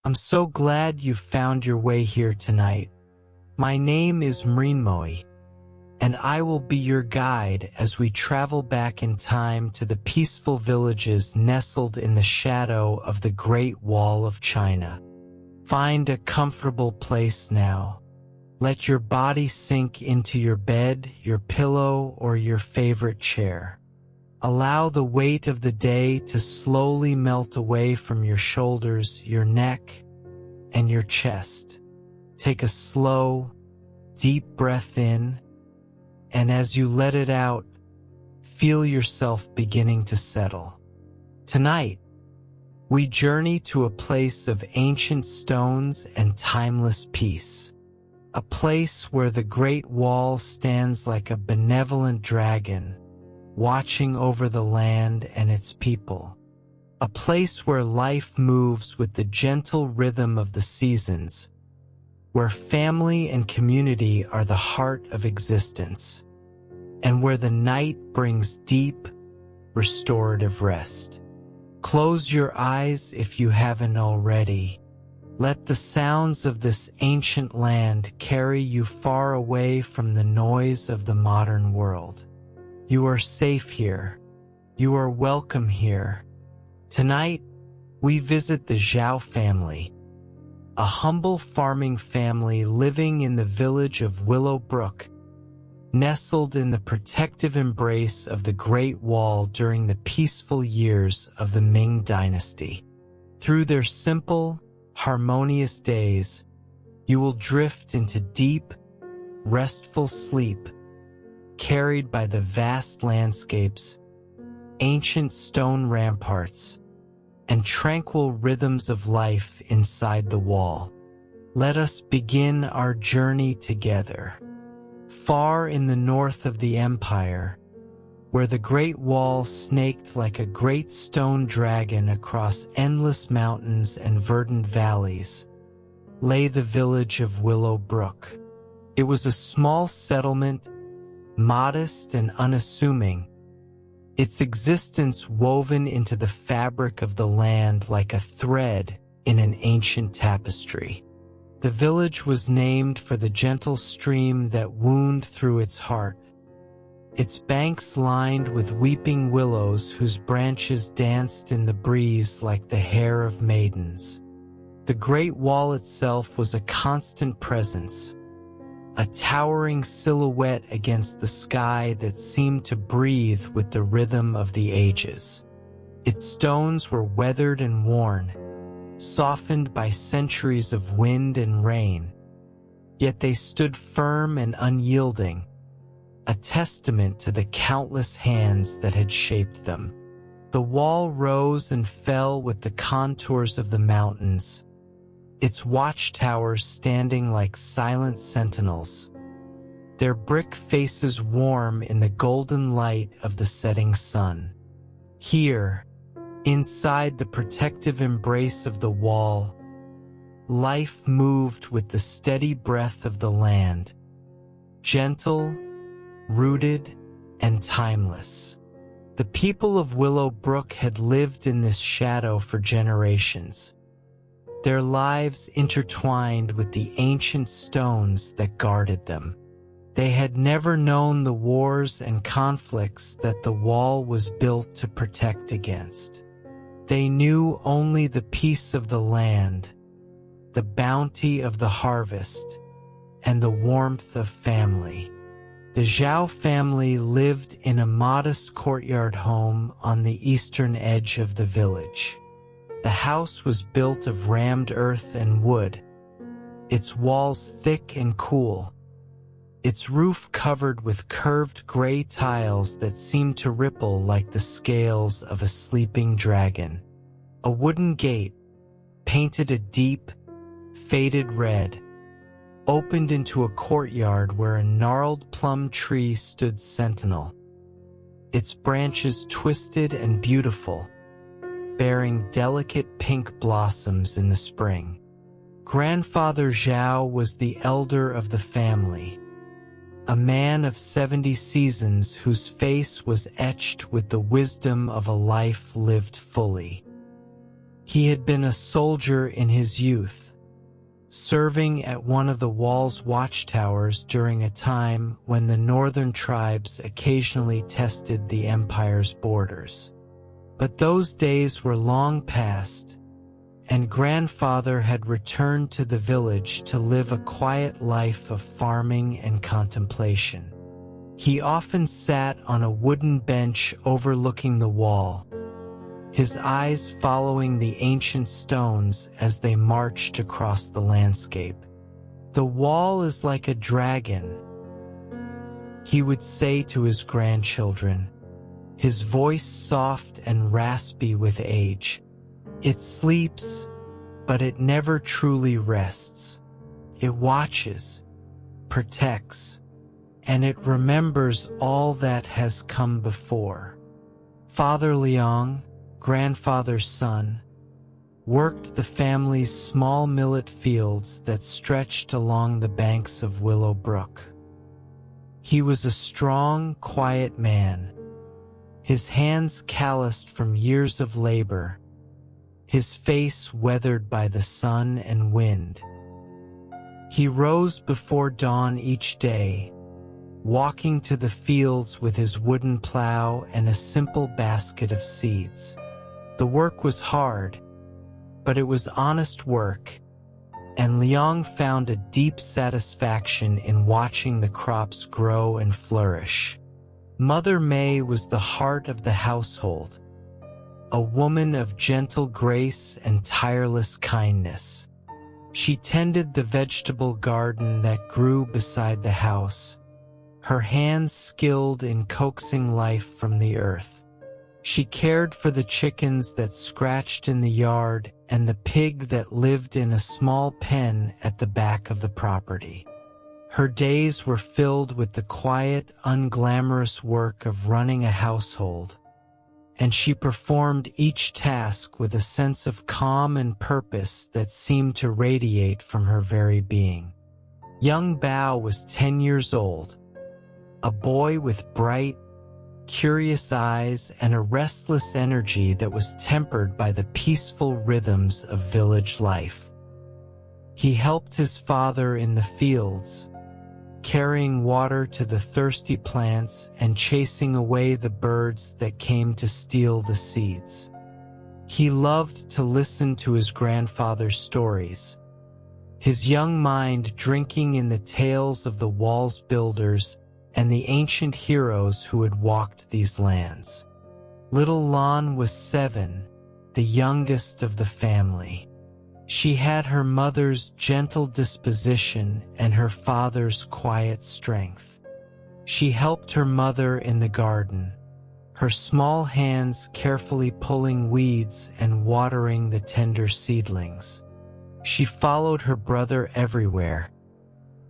I'm so glad you found your way here tonight. My name is Mrinmoy, and I will be your guide as we travel back in time to the peaceful villages nestled in the shadow of the Great Wall of China. Find a comfortable place now. Let your body sink into your bed, your pillow, or your favorite chair. Allow the weight of the day to slowly melt away from your shoulders, your neck, and your chest. Take a slow, deep breath in, and as you let it out, feel yourself beginning to settle. Tonight, we journey to a place of ancient stones and timeless peace. A place where the Great Wall stands like a benevolent dragon, watching over the land and its people. A place where life moves with the gentle rhythm of the seasons, where family and community are the heart of existence, and where the night brings deep, restorative rest. Close your eyes if you haven't already. Let the sounds of this ancient land carry you far away from the noise of the modern world. You are safe here. You are welcome here. Tonight, we visit the Zhao family, a humble farming family living in the village of Willow Brook, nestled in the protective embrace of the Great Wall during the peaceful years of the Ming Dynasty. Through their simple, harmonious days, you will drift into deep, restful sleep, carried by the vast landscapes, ancient stone ramparts, and tranquil rhythms of life inside the wall. Let us begin our journey together. Far in the north of the empire, where the Great Wall snaked like a great stone dragon across endless mountains and verdant valleys, lay the village of Willow Brook. It was a small settlement, modest and unassuming, its existence woven into the fabric of the land like a thread in an ancient tapestry. The village was named for the gentle stream that wound through its heart, its banks lined with weeping willows whose branches danced in the breeze like the hair of maidens. The Great Wall itself was a constant presence, a towering silhouette against the sky that seemed to breathe with the rhythm of the ages. Its stones were weathered and worn, softened by centuries of wind and rain, yet they stood firm and unyielding, a testament to the countless hands that had shaped them. The wall rose and fell with the contours of the mountains, its watchtowers standing like silent sentinels, their brick faces warm in the golden light of the setting sun. Here, inside the protective embrace of the wall, life moved with the steady breath of the land, gentle, rooted, and timeless. The people of Willow Brook had lived in this shadow for generations, their lives intertwined with the ancient stones that guarded them. They had never known the wars and conflicts that the wall was built to protect against. They knew only the peace of the land, the bounty of the harvest, and the warmth of family. The Zhao family lived in a modest courtyard home on the eastern edge of the village. The house was built of rammed earth and wood, its walls thick and cool, its roof covered with curved gray tiles that seemed to ripple like the scales of a sleeping dragon. A wooden gate, painted a deep, faded red, opened into a courtyard where a gnarled plum tree stood sentinel, its branches twisted and beautiful, bearing delicate pink blossoms in the spring. Grandfather Zhao was the elder of the family, a man of 70 seasons whose face was etched with the wisdom of a life lived fully. He had been a soldier in his youth, serving at one of the wall's watchtowers during a time when the northern tribes occasionally tested the empire's borders. But those days were long past, and grandfather had returned to the village to live a quiet life of farming and contemplation. He often sat on a wooden bench overlooking the wall, his eyes following the ancient stones as they marched across the landscape. "The wall is like a dragon," he would say to his grandchildren, his voice soft and raspy with age. "It sleeps, but it never truly rests. It watches, protects, and it remembers all that has come before." Father Liang, grandfather's son, worked the family's small millet fields that stretched along the banks of Willow Brook. He was a strong, quiet man, his hands calloused from years of labor, his face weathered by the sun and wind. He rose before dawn each day, walking to the fields with his wooden plow and a simple basket of seeds. The work was hard, but it was honest work, and Liang found a deep satisfaction in watching the crops grow and flourish. Mother May was the heart of the household, a woman of gentle grace and tireless kindness. She tended the vegetable garden that grew beside the house, her hands skilled in coaxing life from the earth. She cared for the chickens that scratched in the yard and the pig that lived in a small pen at the back of the property. Her days were filled with the quiet, unglamorous work of running a household, and she performed each task with a sense of calm and purpose that seemed to radiate from her very being. Young Bao was 10 years old, a boy with bright, curious eyes and a restless energy that was tempered by the peaceful rhythms of village life. He helped his father in the fields, carrying water to the thirsty plants and chasing away the birds that came to steal the seeds. He loved to listen to his grandfather's stories, his young mind drinking in the tales of the wall's builders and the ancient heroes who had walked these lands. Little Lan was 7, the youngest of the family. She had her mother's gentle disposition and her father's quiet strength. She helped her mother in the garden, her small hands carefully pulling weeds and watering the tender seedlings. She followed her brother everywhere,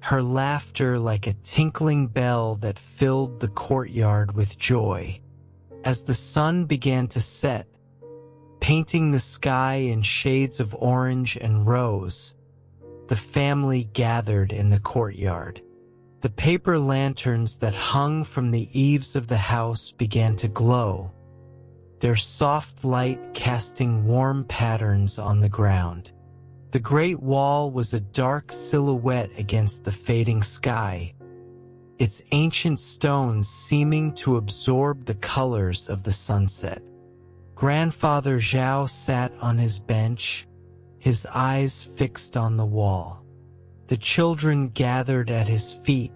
her laughter like a tinkling bell that filled the courtyard with joy. As the sun began to set, painting the sky in shades of orange and rose, the family gathered in the courtyard. The paper lanterns that hung from the eaves of the house began to glow, their soft light casting warm patterns on the ground. The great wall was a dark silhouette against the fading sky, its ancient stones seeming to absorb the colors of the sunset. Grandfather Zhao sat on his bench, his eyes fixed on the wall. The children gathered at his feet,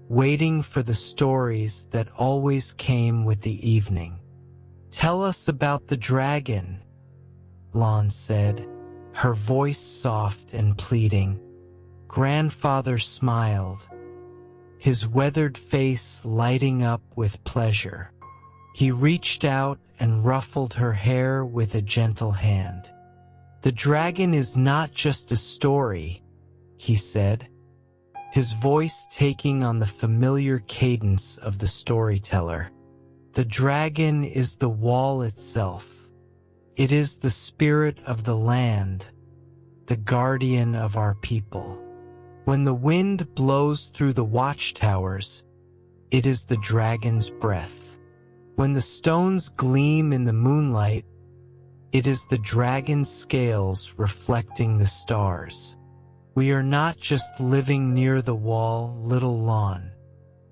waiting for the stories that always came with the evening. "Tell us about the dragon," Lan said, her voice soft and pleading. Grandfather smiled, his weathered face lighting up with pleasure. He reached out and ruffled her hair with a gentle hand. "The dragon is not just a story," he said, his voice taking on the familiar cadence of the storyteller. "The dragon is the wall itself. It is the spirit of the land, the guardian of our people. When the wind blows through the watchtowers, it is the dragon's breath. When the stones gleam in the moonlight, It is the dragon's scales reflecting the stars. We are not just living near the wall, little lawn.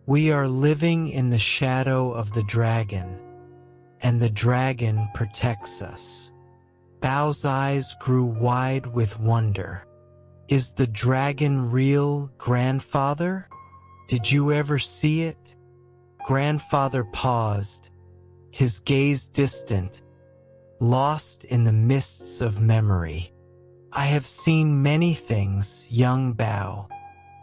We are living in the shadow of the dragon, and the dragon protects us. Bao's eyes grew wide with wonder. Is the dragon real, grandfather? Did you ever see it? Grandfather paused, his gaze distant, lost in the mists of memory. I have seen many things, young Bao.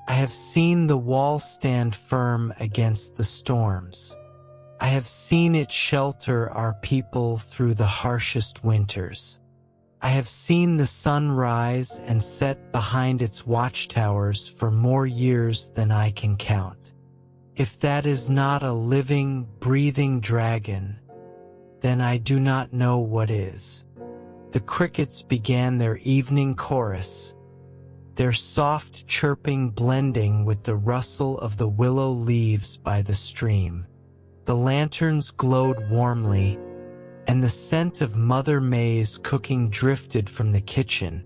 I have seen the wall stand firm against the storms. I have seen it shelter our people through the harshest winters. I have seen the sun rise and set behind its watchtowers for more years than I can count. If that is not a living, breathing dragon, then I do not know what is. The crickets began their evening chorus, their soft chirping blending with the rustle of the willow leaves by the stream. The lanterns glowed warmly, and the scent of Mother May's cooking drifted from the kitchen,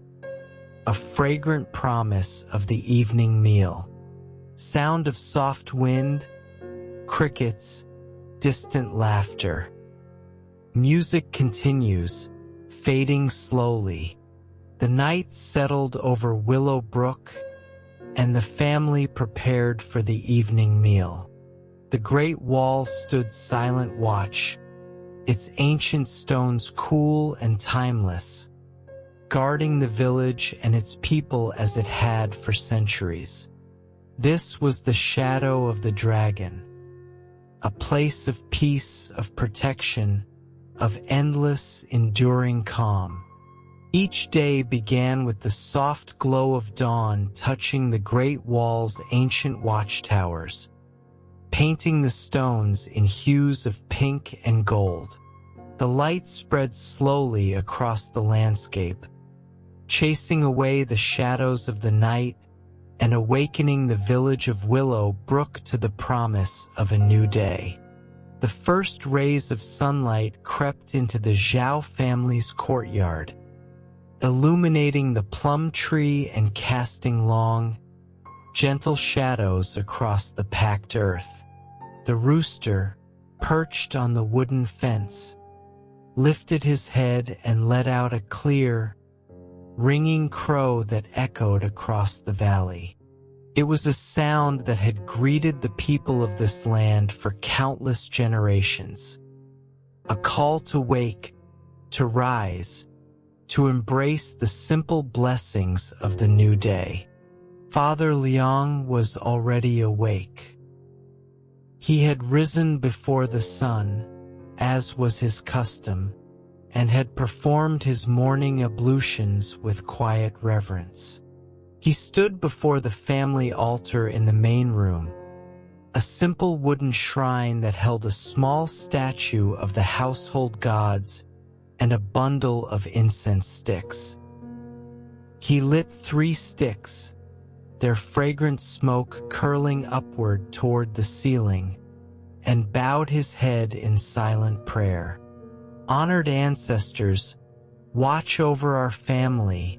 a fragrant promise of the evening meal. Sound of soft wind, crickets, distant laughter. Music continues, fading slowly. The night settled over Willow Brook, and the family prepared for the evening meal. The great wall stood silent watch, its ancient stones cool and timeless, guarding the village and its people as it had for centuries. This was the shadow of the dragon, a place of peace, of protection, of endless, enduring calm. Each day began with the soft glow of dawn touching the great wall's ancient watchtowers, painting the stones in hues of pink and gold. The light spread slowly across the landscape, chasing away the shadows of the night and awakening the village of Willow Brook to the promise of a new day. The first rays of sunlight crept into the Zhao family's courtyard, illuminating the plum tree and casting long, gentle shadows across the packed earth. The rooster, perched on the wooden fence, lifted his head and let out a clear, ringing crow that echoed across the valley. It was a sound that had greeted the people of this land for countless generations. A call to wake, to rise, to embrace the simple blessings of the new day. Father Liang was already awake. He had risen before the sun, as was his custom, and had performed his morning ablutions with quiet reverence. He stood before the family altar in the main room, a simple wooden shrine that held a small statue of the household gods and a bundle of incense sticks. He lit 3 sticks, their fragrant smoke curling upward toward the ceiling, and bowed his head in silent prayer. Honored ancestors, watch over our family,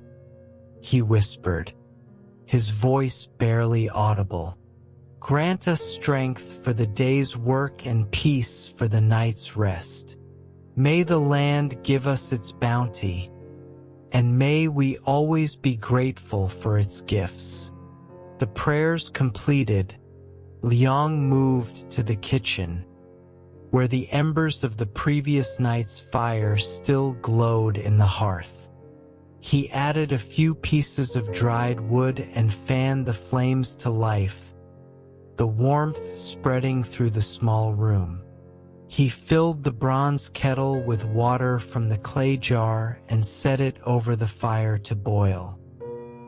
he whispered, his voice barely audible. Grant us strength for the day's work and peace for the night's rest. May the land give us its bounty, and may we always be grateful for its gifts. The prayers completed, Liang moved to the kitchen, where the embers of the previous night's fire still glowed in the hearth. He added a few pieces of dried wood and fanned the flames to life, the warmth spreading through the small room. He filled the bronze kettle with water from the clay jar and set it over the fire to boil.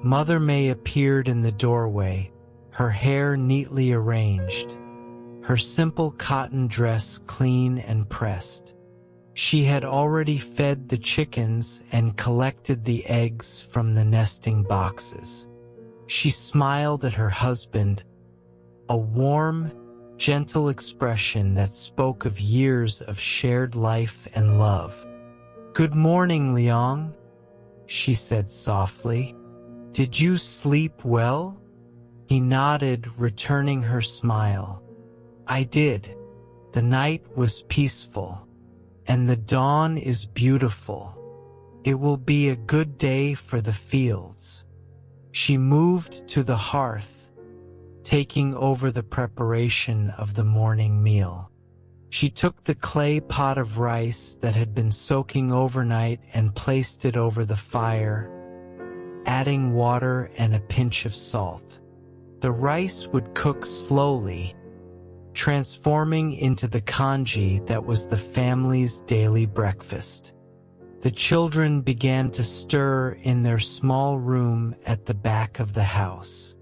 Mother May appeared in the doorway, her hair neatly arranged, her simple cotton dress clean and pressed. She had already fed the chickens and collected the eggs from the nesting boxes. She smiled at her husband, a warm, gentle expression that spoke of years of shared life and love. "Good morning, Liang," she said softly. "Did you sleep well?" He nodded, returning her smile. "I did. The night was peaceful, and the dawn is beautiful. It will be a good day for the fields." She moved to the hearth, taking over the preparation of the morning meal. She took the clay pot of rice that had been soaking overnight and placed it over the fire, adding water and a pinch of salt. The rice would cook slowly, transforming into the congee that was the family's daily breakfast. The children began to stir in their small room at the back of the house.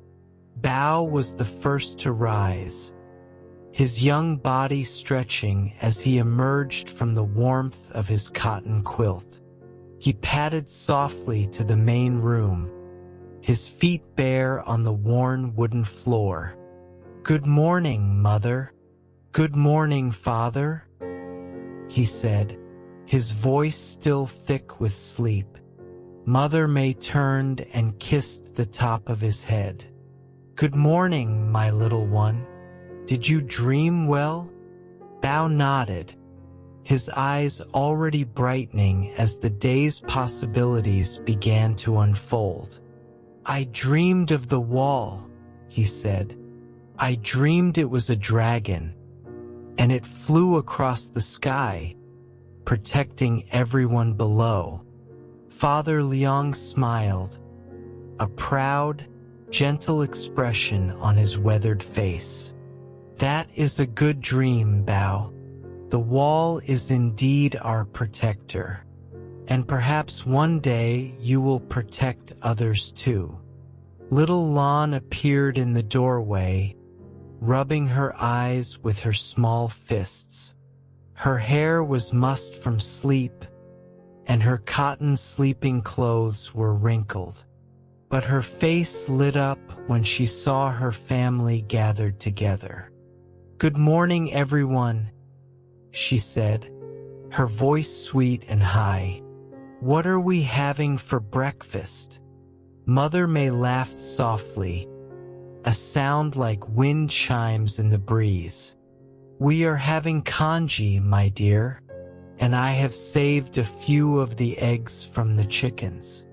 Bao was the first to rise, his young body stretching as he emerged from the warmth of his cotton quilt. He padded softly to the main room, his feet bare on the worn wooden floor. "Good morning, Mother." "Good morning, Father," he said, his voice still thick with sleep. Mother May turned and kissed the top of his head. "Good morning, my little one. Did you dream well?" Bao nodded, his eyes already brightening as the day's possibilities began to unfold. "I dreamed of the wall," he said. "I dreamed it was a dragon, and it flew across the sky, protecting everyone below." Father Liang smiled, a proud, gentle expression on his weathered face. "That is a good dream, Bao. The wall is indeed our protector, and perhaps one day you will protect others too." Little Lan appeared in the doorway, rubbing her eyes with her small fists. Her hair was mussed from sleep, and her cotton sleeping clothes were wrinkled. But her face lit up when she saw her family gathered together. "Good morning, everyone," she said, her voice sweet and high. "What are we having for breakfast?" Mother May laughed softly, a sound like wind chimes in the breeze. "We are having congee, my dear, and I have saved a few of the eggs from the chickens.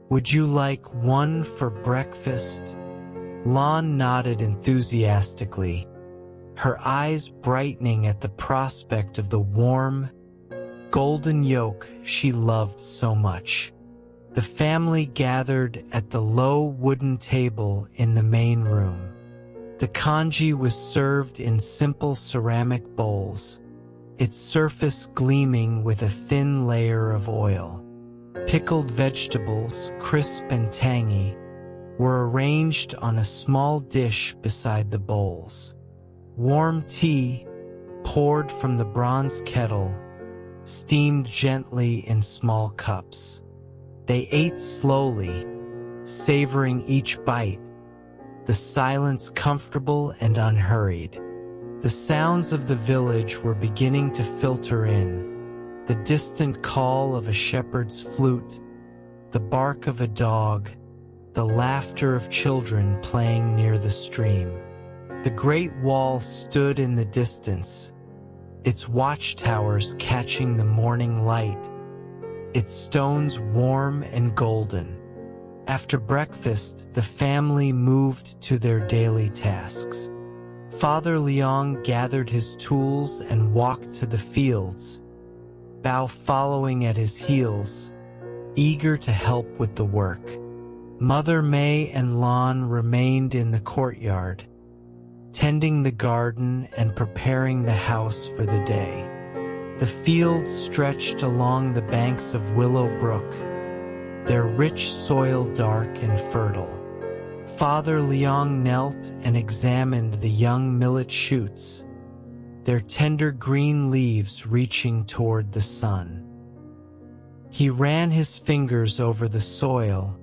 Would you like one for breakfast?" Lan nodded enthusiastically, her eyes brightening at the prospect of the warm, golden yolk she loved so much. The family gathered at the low wooden table in the main room. The congee was served in simple ceramic bowls, its surface gleaming with a thin layer of oil. Pickled vegetables, crisp and tangy, were arranged on a small dish beside the bowls. Warm tea, poured from the bronze kettle, steamed gently in small cups. They ate slowly, savoring each bite, the silence comfortable and unhurried. The sounds of the village were beginning to filter in, the distant call of a shepherd's flute, the bark of a dog, the laughter of children playing near the stream. The great wall stood in the distance, its watchtowers catching the morning light, its stones warm and golden. After breakfast, the family moved to their daily tasks. Father Liang gathered his tools and walked to the fields, Bao following at his heels, eager to help with the work. Mother May and Lan remained in the courtyard, tending the garden and preparing the house for the day. The fields stretched along the banks of Willow Brook, their rich soil dark and fertile. Father Liang knelt and examined the young millet shoots, their tender green leaves reaching toward the sun. He ran his fingers over the soil,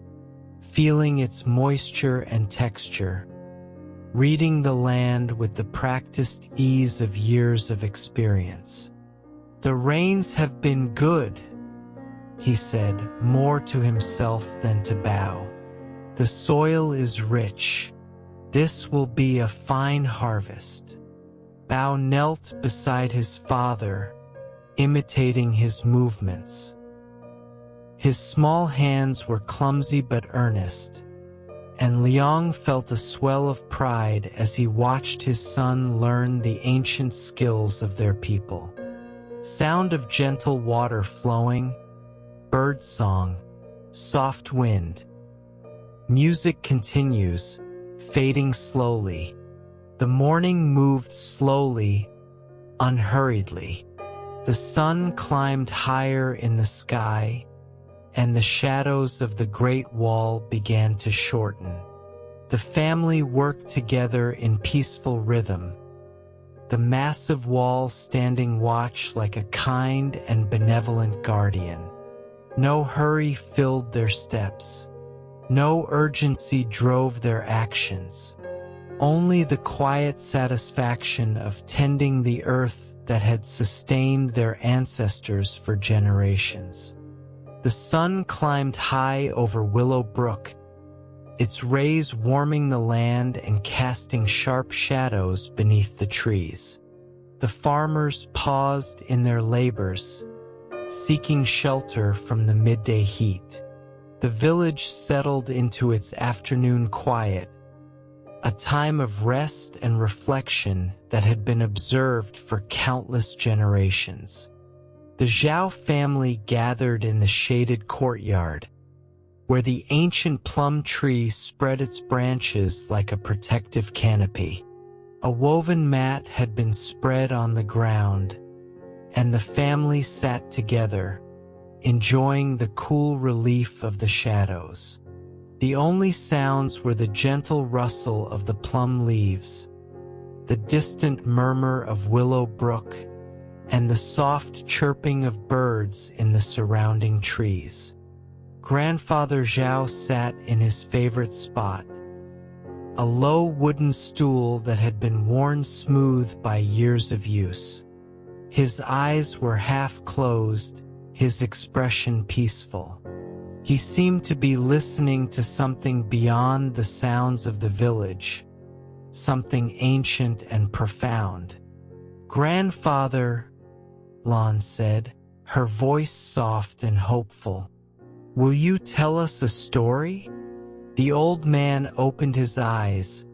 feeling its moisture and texture, reading the land with the practiced ease of years of experience. "The rains have been good," he said, more to himself than to Bao. The soil is rich. This will be a fine harvest. Bao knelt beside his father, imitating his movements. His small hands were clumsy but earnest, and Liang felt a swell of pride as he watched his son learn the ancient skills of their people. Sound of gentle water flowing, bird song, soft wind. Music continues, fading slowly. The morning moved slowly, unhurriedly. The sun climbed higher in the sky, and the shadows of the Great Wall began to shorten. The family worked together in peaceful rhythm, the massive wall standing watch like a kind and benevolent guardian. No hurry filled their steps. No urgency drove their actions. Only the quiet satisfaction of tending the earth that had sustained their ancestors for generations. The sun climbed high over Willow Brook, its rays warming the land and casting sharp shadows beneath the trees. The farmers paused in their labors, seeking shelter from the midday heat. The village settled into its afternoon quiet, a time of rest and reflection that had been observed for countless generations. The Zhao family gathered in the shaded courtyard, where the ancient plum tree spread its branches like a protective canopy. A woven mat had been spread on the ground, and the family sat together, enjoying the cool relief of the shadows. The only sounds were the gentle rustle of the plum leaves, the distant murmur of Willow Brook, and the soft chirping of birds in the surrounding trees. Grandfather Zhao sat in his favorite spot, a low wooden stool that had been worn smooth by years of use. His eyes were half closed, his expression peaceful. He seemed to be listening to something beyond the sounds of the village, something ancient and profound. "Grandfather," Lan said, her voice soft and hopeful, "will you tell us a story?" The old man opened his eyes,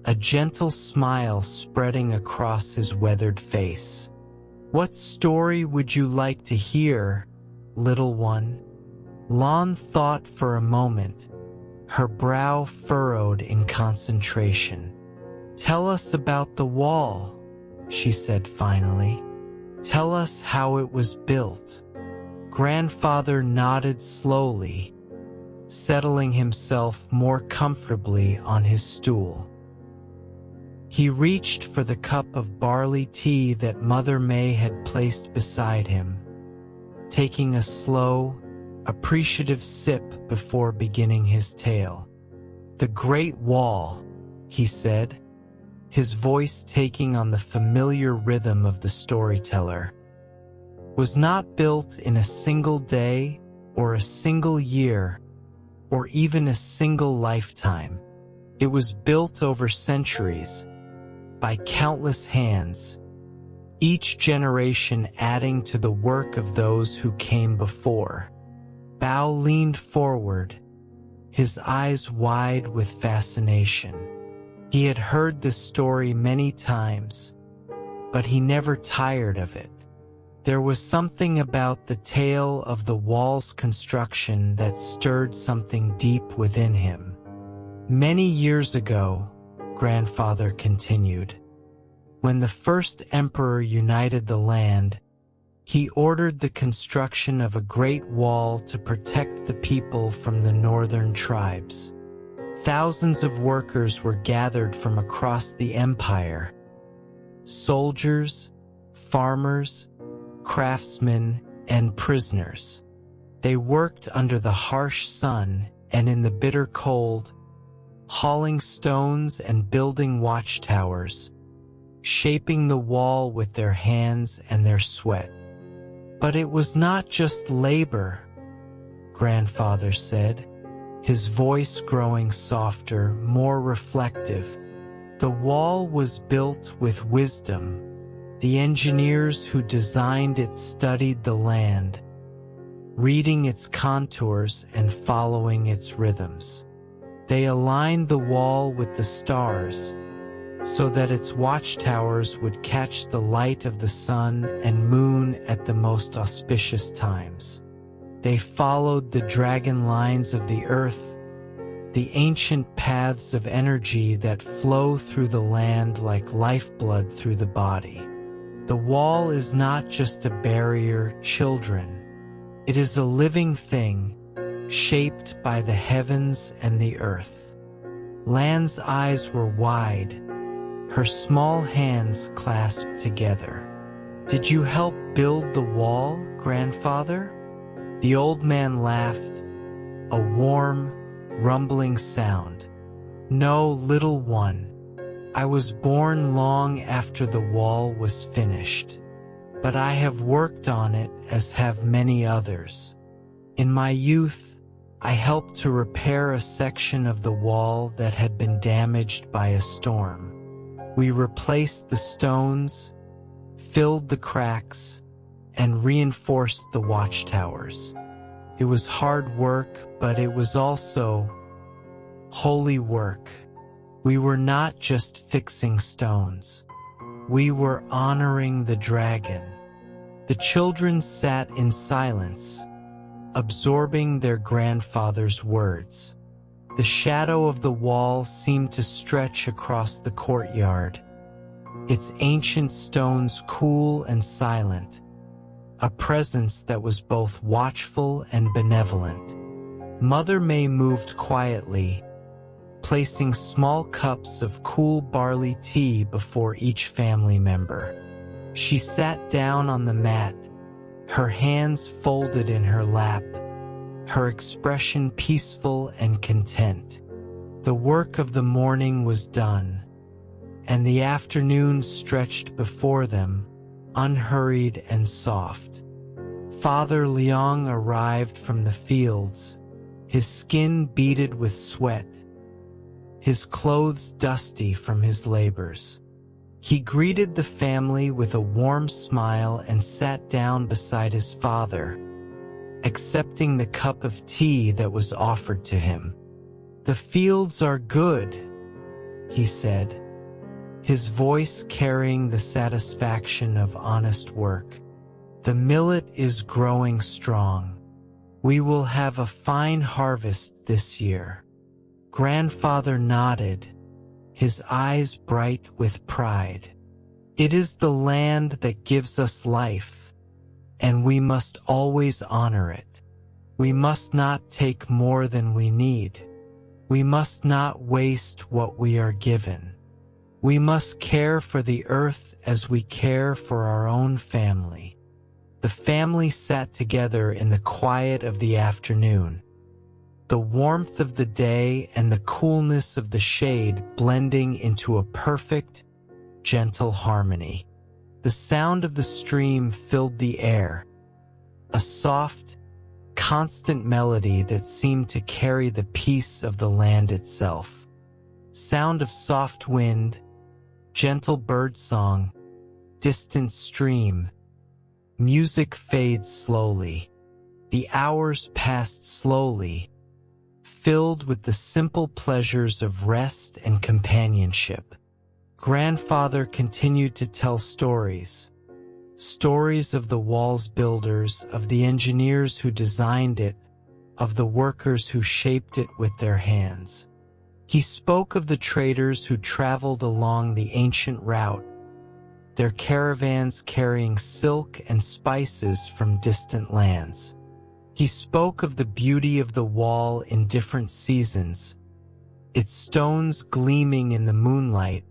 a gentle smile spreading across his weathered face. "What story would you like to hear, little one?" Lan thought for a moment, her brow furrowed in concentration. "Tell us about the wall," she said finally. "Tell us how it was built." Grandfather nodded slowly, settling himself more comfortably on his stool. He reached for the cup of barley tea that Mother May had placed beside him, taking a slow, appreciative sip before beginning his tale. "The Great Wall," he said, his voice taking on the familiar rhythm of the storyteller, "was not built in a single day or a single year or even a single lifetime. It was built over centuries, by countless hands, each generation adding to the work of those who came before." Bao leaned forward, his eyes wide with fascination. He had heard this story many times, but he never tired of it. There was something about the tale of the wall's construction that stirred something deep within him. "Many years ago," Grandfather continued, "when the first emperor united the land, he ordered the construction of a great wall to protect the people from the northern tribes. Thousands of workers were gathered from across the empire. Soldiers, farmers, craftsmen, and prisoners. They worked under the harsh sun and in the bitter cold, hauling stones and building watchtowers, shaping the wall with their hands and their sweat. But it was not just labor," grandfather said, his voice growing softer, more reflective. The wall was built with wisdom. The engineers who designed it studied the land, reading its contours and following its rhythms. They aligned the wall with the stars, so that its watchtowers would catch the light of the sun and moon at the most auspicious times. They followed the dragon lines of the earth, the ancient paths of energy that flow through the land like lifeblood through the body. The wall is not just a barrier, children. It is a living thing, shaped by the heavens and the earth. Lan's eyes were wide, her small hands clasped together. Did you help build the wall, grandfather? The old man laughed, a warm, rumbling sound. No, little one. I was born long after the wall was finished, but I have worked on it as have many others. In my youth, I helped to repair a section of the wall that had been damaged by a storm. We replaced the stones, filled the cracks, and reinforced the watchtowers. It was hard work, but it was also holy work. We were not just fixing stones. We were honoring the dragon. The children sat in silence, absorbing their grandfather's words. The shadow of the wall seemed to stretch across the courtyard, its ancient stones cool and silent, a presence that was both watchful and benevolent. Mother May moved quietly, placing small cups of cool barley tea before each family member. She sat down on the mat, her hands folded in her lap, her expression peaceful and content. The work of the morning was done, and the afternoon stretched before them, unhurried and soft. Father Liang arrived from the fields, his skin beaded with sweat, his clothes dusty from his labors. He greeted the family with a warm smile and sat down beside his father, accepting the cup of tea that was offered to him. "The fields are good," he said, his voice carrying the satisfaction of honest work. "The millet is growing strong. We will have a fine harvest this year." Grandfather nodded, his eyes bright with pride. "It is the land that gives us life, and we must always honor it. We must not take more than we need. We must not waste what we are given. We must care for the earth as we care for our own family." The family sat together in the quiet of the afternoon, the warmth of the day and the coolness of the shade blending into a perfect, gentle harmony. The sound of the stream filled the air, a soft, constant melody that seemed to carry the peace of the land itself. Sound of soft wind, gentle birdsong, distant stream. Music fades slowly. The hours passed slowly, filled with the simple pleasures of rest and companionship. Grandfather continued to tell stories. Stories of the wall's builders, of the engineers who designed it, of the workers who shaped it with their hands. He spoke of the traders who traveled along the ancient route, their caravans carrying silk and spices from distant lands. He spoke of the beauty of the wall in different seasons, its stones gleaming in the moonlight,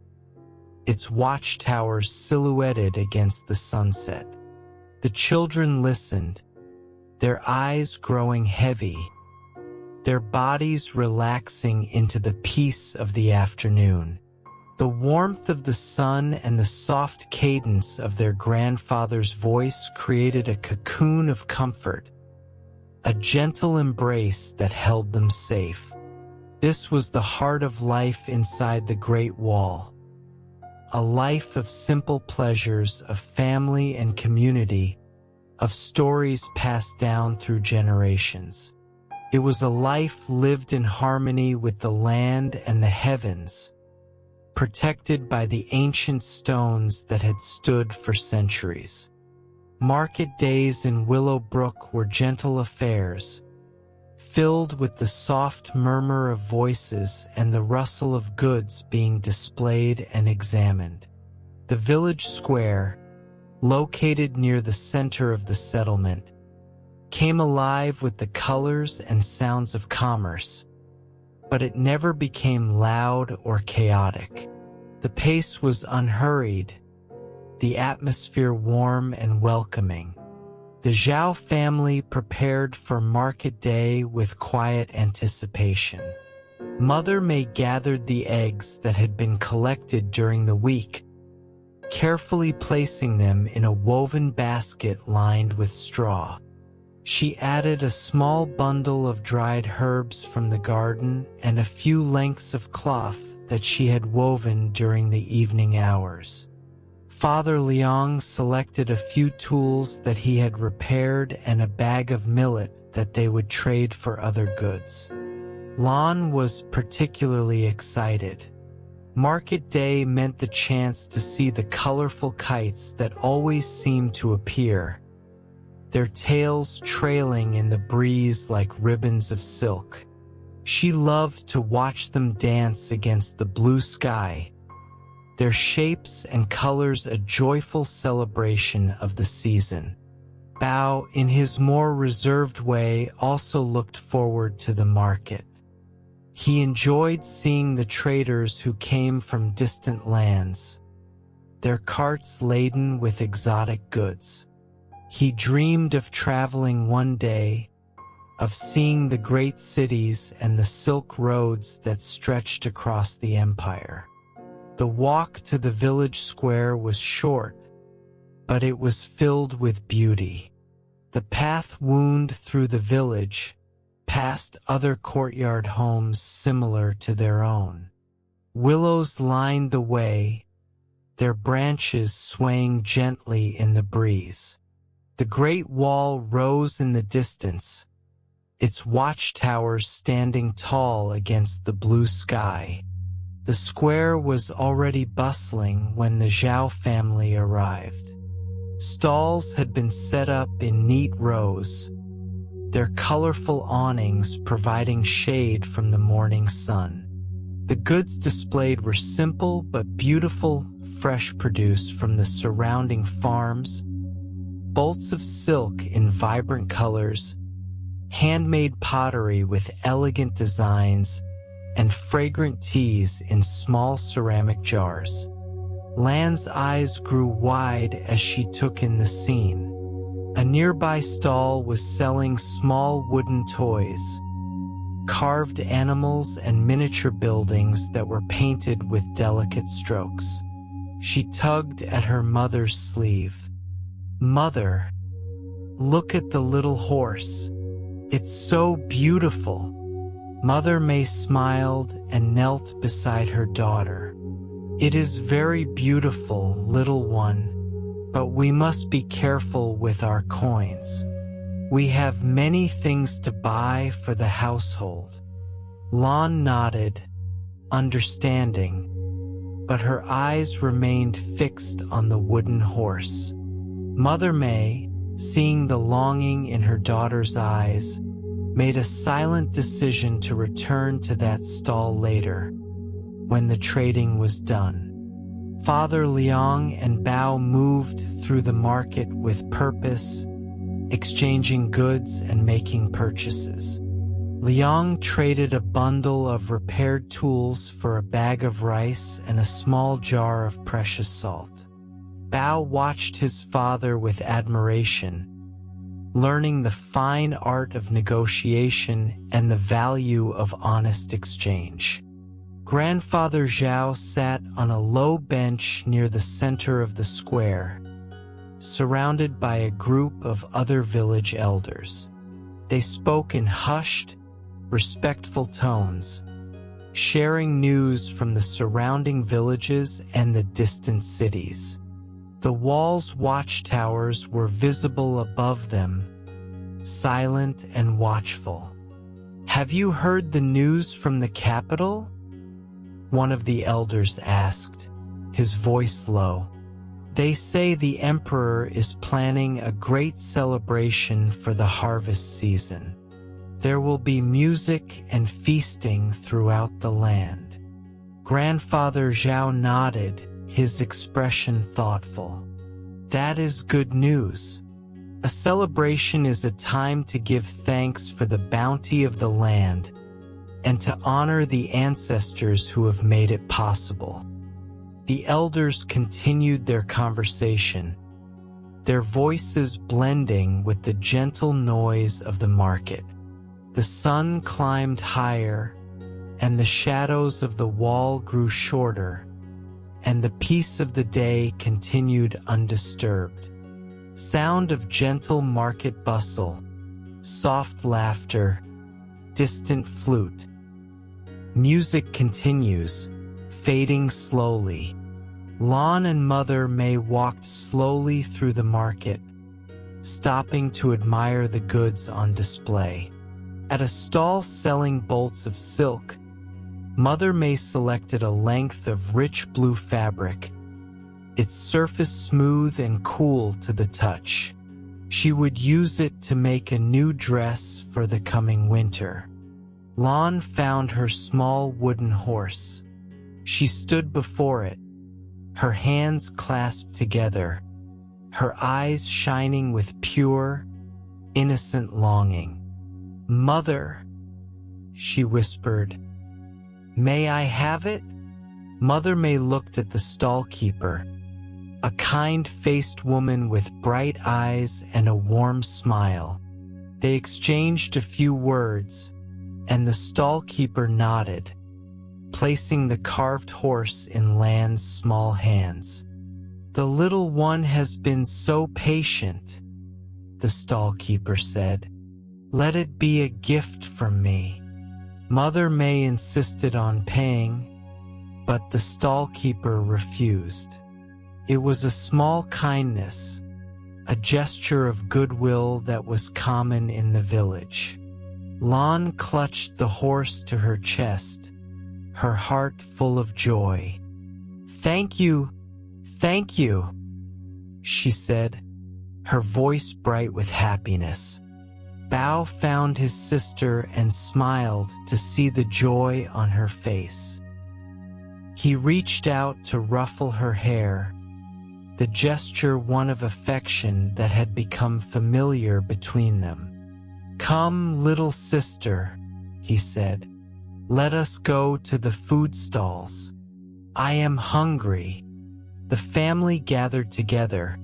its watchtowers silhouetted against the sunset. The children listened, their eyes growing heavy, their bodies relaxing into the peace of the afternoon. The warmth of the sun and the soft cadence of their grandfather's voice created a cocoon of comfort, a gentle embrace that held them safe. This was the heart of life inside the Great Wall. A life of simple pleasures, of family and community, of stories passed down through generations. It was a life lived in harmony with the land and the heavens, protected by the ancient stones that had stood for centuries. Market days in Willow Brook were gentle affairs, filled with the soft murmur of voices and the rustle of goods being displayed and examined. The village square, located near the center of the settlement, came alive with the colors and sounds of commerce, but it never became loud or chaotic. The pace was unhurried, the atmosphere warm and welcoming. The Zhao family prepared for market day with quiet anticipation. Mother May gathered the eggs that had been collected during the week, carefully placing them in a woven basket lined with straw. She added a small bundle of dried herbs from the garden and a few lengths of cloth that she had woven during the evening hours. Father Liang selected a few tools that he had repaired and a bag of millet that they would trade for other goods. Lan was particularly excited. Market day meant the chance to see the colorful kites that always seemed to appear, their tails trailing in the breeze like ribbons of silk. She loved to watch them dance against the blue sky, their shapes and colors a joyful celebration of the season. Bao, in his more reserved way, also looked forward to the market. He enjoyed seeing the traders who came from distant lands, their carts laden with exotic goods. He dreamed of traveling one day, of seeing the great cities and the silk roads that stretched across the empire. The walk to the village square was short, but it was filled with beauty. The path wound through the village, past other courtyard homes similar to their own. Willows lined the way, their branches swaying gently in the breeze. The Great Wall rose in the distance, its watchtowers standing tall against the blue sky. The square was already bustling when the Zhao family arrived. Stalls had been set up in neat rows, their colorful awnings providing shade from the morning sun. The goods displayed were simple but beautiful, fresh produce from the surrounding farms, bolts of silk in vibrant colors, handmade pottery with elegant designs, and fragrant teas in small ceramic jars. Lan's eyes grew wide as she took in the scene. A nearby stall was selling small wooden toys, carved animals and miniature buildings that were painted with delicate strokes. She tugged at her mother's sleeve. "Mother, look at the little horse. It's so beautiful." Mother May smiled and knelt beside her daughter. "It is very beautiful, little one, but we must be careful with our coins. We have many things to buy for the household." Lan nodded, understanding, but her eyes remained fixed on the wooden horse. Mother May, seeing the longing in her daughter's eyes, made a silent decision to return to that stall later, when the trading was done. Father Liang and Bao moved through the market with purpose, exchanging goods and making purchases. Liang traded a bundle of repaired tools for a bag of rice and a small jar of precious salt. Bao watched his father with admiration, learning the fine art of negotiation and the value of honest exchange. Grandfather Zhao sat on a low bench near the center of the square, surrounded by a group of other village elders. They spoke in hushed, respectful tones, sharing news from the surrounding villages and the distant cities. The wall's watchtowers were visible above them, silent and watchful. "Have you heard the news from the capital?" one of the elders asked, his voice low. "They say the emperor is planning a great celebration for the harvest season. There will be music and feasting throughout the land." Grandfather Zhao nodded, his expression thoughtful. "That is good news. A celebration is a time to give thanks for the bounty of the land and to honor the ancestors who have made it possible." The elders continued their conversation, their voices blending with the gentle noise of the market. The sun climbed higher, and the shadows of the wall grew shorter, and the peace of the day continued undisturbed. Sound of gentle market bustle, soft laughter, distant flute. Music continues, fading slowly. Lon and Mother May walked slowly through the market, stopping to admire the goods on display. At a stall selling bolts of silk, Mother May selected a length of rich blue fabric, its surface smooth and cool to the touch. She would use it to make a new dress for the coming winter. Lon found her small wooden horse. She stood before it, her hands clasped together, her eyes shining with pure, innocent longing. "Mother," she whispered, "may I have it?" Mother May looked at the stall-keeper, a kind-faced woman with bright eyes and a warm smile. They exchanged a few words, and the stall-keeper nodded, placing the carved horse in Lan's small hands. "The little one has been so patient," the stall-keeper said. "Let it be a gift from me." Mother May insisted on paying, but the stall-keeper refused. It was a small kindness, a gesture of goodwill that was common in the village. Lon clutched the horse to her chest, her heart full of joy. "Thank you, thank you," she said, her voice bright with happiness. Bao found his sister and smiled to see the joy on her face. He reached out to ruffle her hair, the gesture one of affection that had become familiar between them. "Come, little sister," he said. "Let us go to the food stalls. I am hungry." The family gathered together,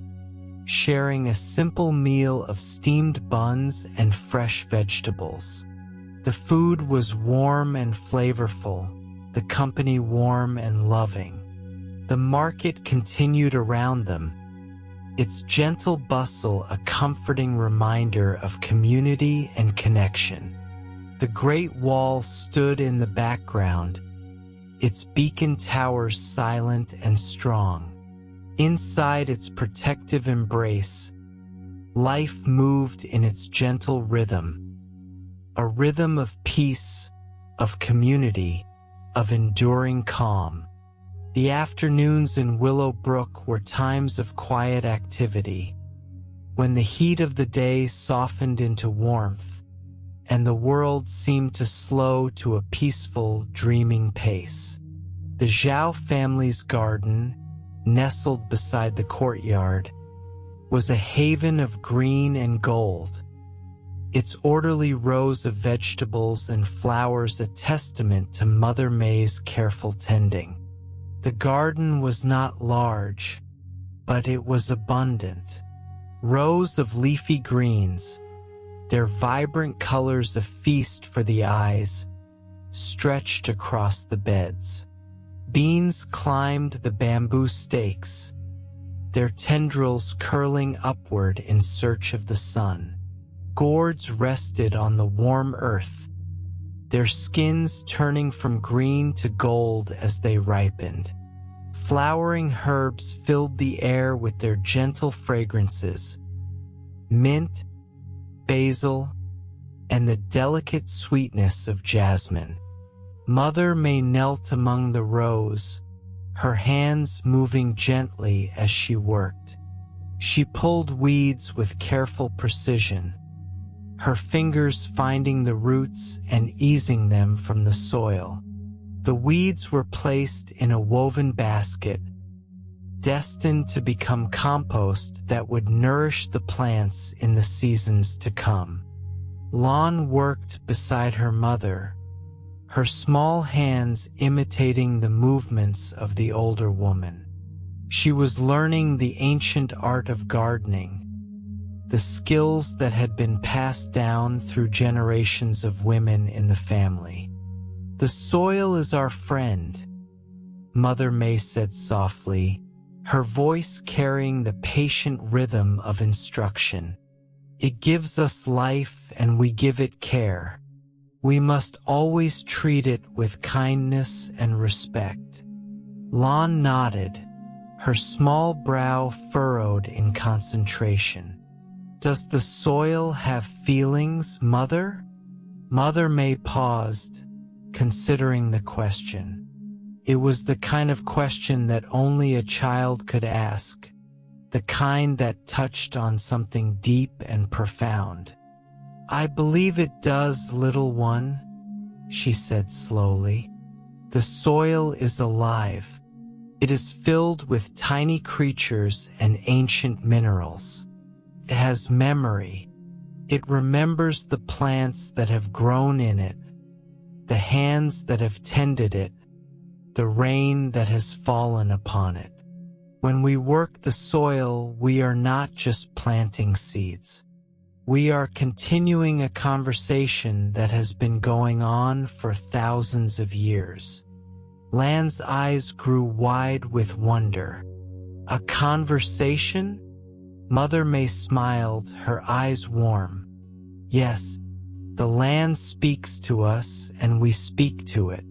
sharing a simple meal of steamed buns and fresh vegetables. The food was warm and flavorful, the company warm and loving. The market continued around them, its gentle bustle a comforting reminder of community and connection. The Great Wall stood in the background, its beacon towers silent and strong. Inside its protective embrace, life moved in its gentle rhythm, a rhythm of peace, of community, of enduring calm. The afternoons in Willow Brook were times of quiet activity, when the heat of the day softened into warmth, and the world seemed to slow to a peaceful, dreaming pace. The Zhao family's garden, nestled beside the courtyard, was a haven of green and gold, its orderly rows of vegetables and flowers a testament to Mother May's careful tending. The garden was not large, but it was abundant. Rows of leafy greens, their vibrant colors a feast for the eyes, stretched across the beds. Beans climbed the bamboo stakes, their tendrils curling upward in search of the sun. Gourds rested on the warm earth, their skins turning from green to gold as they ripened. Flowering herbs filled the air with their gentle fragrances, mint, basil, and the delicate sweetness of jasmine. Mother May knelt among the rows, her hands moving gently as she worked. She pulled weeds with careful precision, her fingers finding the roots and easing them from the soil. The weeds were placed in a woven basket, destined to become compost that would nourish the plants in the seasons to come. Lan worked beside her mother, her small hands imitating the movements of the older woman. She was learning the ancient art of gardening, the skills that had been passed down through generations of women in the family. "The soil is our friend," Mother May said softly, her voice carrying the patient rhythm of instruction. "It gives us life and we give it care. We must always treat it with kindness and respect." Lan nodded, her small brow furrowed in concentration. "Does the soil have feelings, Mother?" Mother May paused, considering the question. It was the kind of question that only a child could ask, the kind that touched on something deep and profound. "I believe it does, little one," she said slowly. "The soil is alive. It is filled with tiny creatures and ancient minerals. It has memory. It remembers the plants that have grown in it, the hands that have tended it, the rain that has fallen upon it. When we work the soil, we are not just planting seeds. We are continuing a conversation that has been going on for thousands of years." Lan's eyes grew wide with wonder. "A conversation?" Mother May smiled, her eyes warm. "Yes, the land speaks to us and we speak to it.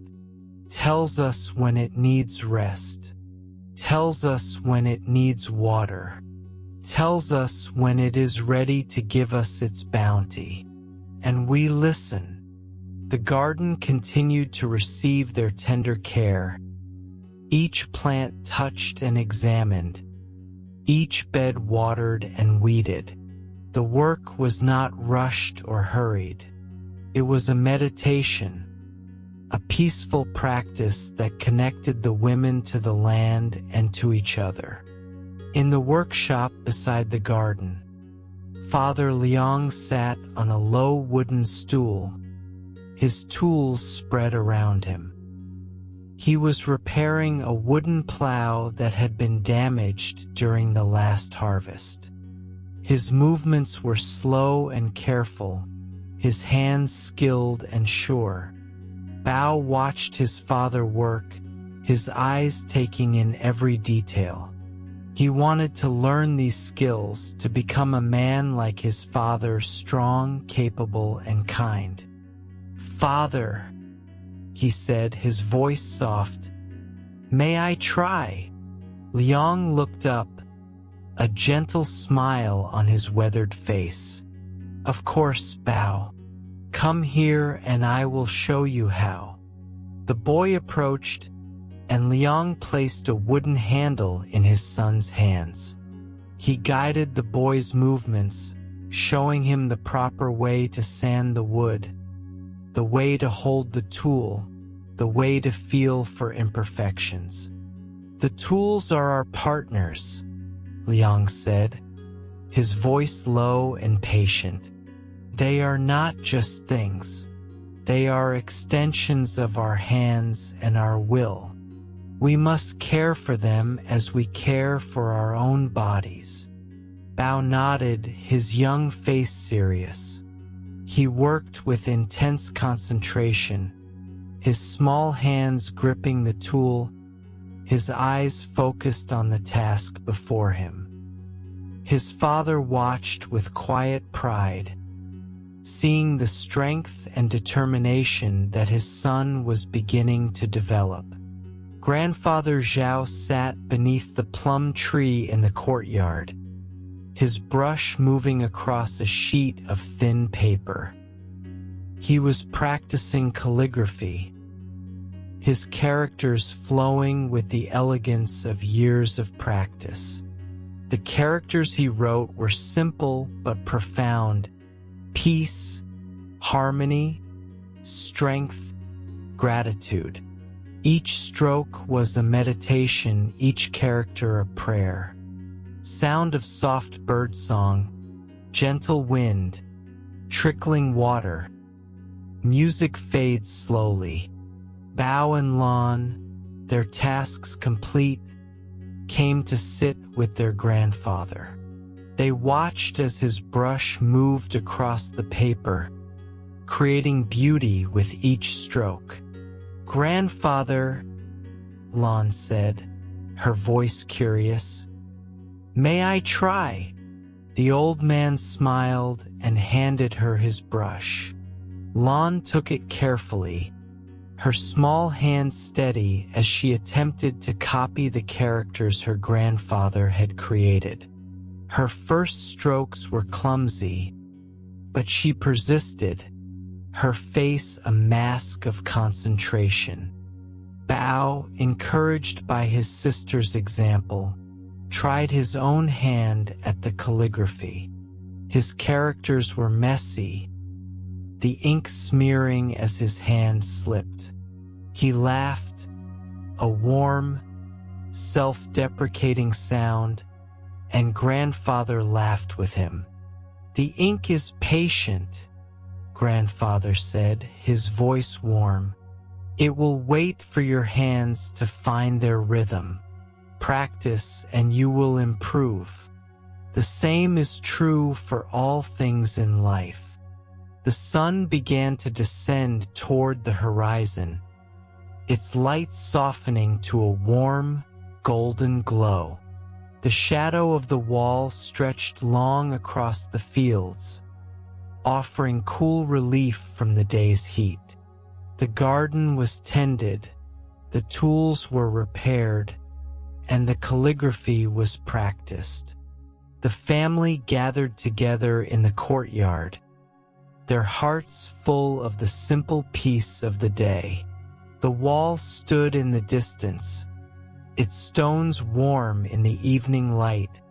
Tells us when it needs rest. Tells us when it needs water. Tells us when it is ready to give us its bounty. And we listen." The garden continued to receive their tender care. Each plant touched and examined, each bed watered and weeded. The work was not rushed or hurried. It was a meditation, a peaceful practice that connected the women to the land and to each other. In the workshop beside the garden, Father Liang sat on a low wooden stool, his tools spread around him. He was repairing a wooden plow that had been damaged during the last harvest. His movements were slow and careful, his hands skilled and sure. Bao watched his father work, his eyes taking in every detail. He wanted to learn these skills to become a man like his father, strong, capable, and kind. "Father," he said, his voice soft, "may I try?" Liang looked up, a gentle smile on his weathered face. "Of course, Bao. Come here and I will show you how." The boy approached, and Liang placed a wooden handle in his son's hands. He guided the boy's movements, showing him the proper way to sand the wood, the way to hold the tool, the way to feel for imperfections. "The tools are our partners," Liang said, his voice low and patient. "They are not just things. They are extensions of our hands and our will. We must care for them as we care for our own bodies." Bao nodded, his young face serious. He worked with intense concentration, his small hands gripping the tool, his eyes focused on the task before him. His father watched with quiet pride, seeing the strength and determination that his son was beginning to develop. Grandfather Zhao sat beneath the plum tree in the courtyard, his brush moving across a sheet of thin paper. He was practicing calligraphy, his characters flowing with the elegance of years of practice. The characters he wrote were simple but profound: peace, harmony, strength, gratitude. Each stroke was a meditation, each character a prayer. Sound of soft birdsong, gentle wind, trickling water. Music fades slowly. Bao and Lan, their tasks complete, came to sit with their grandfather. They watched as his brush moved across the paper, creating beauty with each stroke. "Grandfather," Lan said, her voice curious. "May I try?" The old man smiled and handed her his brush. Lan took it carefully, her small hand steady as she attempted to copy the characters her grandfather had created. Her first strokes were clumsy, but she persisted, her face a mask of concentration. Bao, encouraged by his sister's example, tried his own hand at the calligraphy. His characters were messy, the ink smearing as his hand slipped. He laughed, a warm, self-deprecating sound, and grandfather laughed with him. "The ink is patient," grandfather said, his voice warm. "It will wait for your hands to find their rhythm. Practice and you will improve. The same is true for all things in life." The sun began to descend toward the horizon, its light softening to a warm, golden glow. The shadow of the wall stretched long across the fields, offering cool relief from the day's heat. The garden was tended, the tools were repaired, and the calligraphy was practiced. The family gathered together in the courtyard, their hearts full of the simple peace of the day. The wall stood in the distance, its stones warm in the evening light,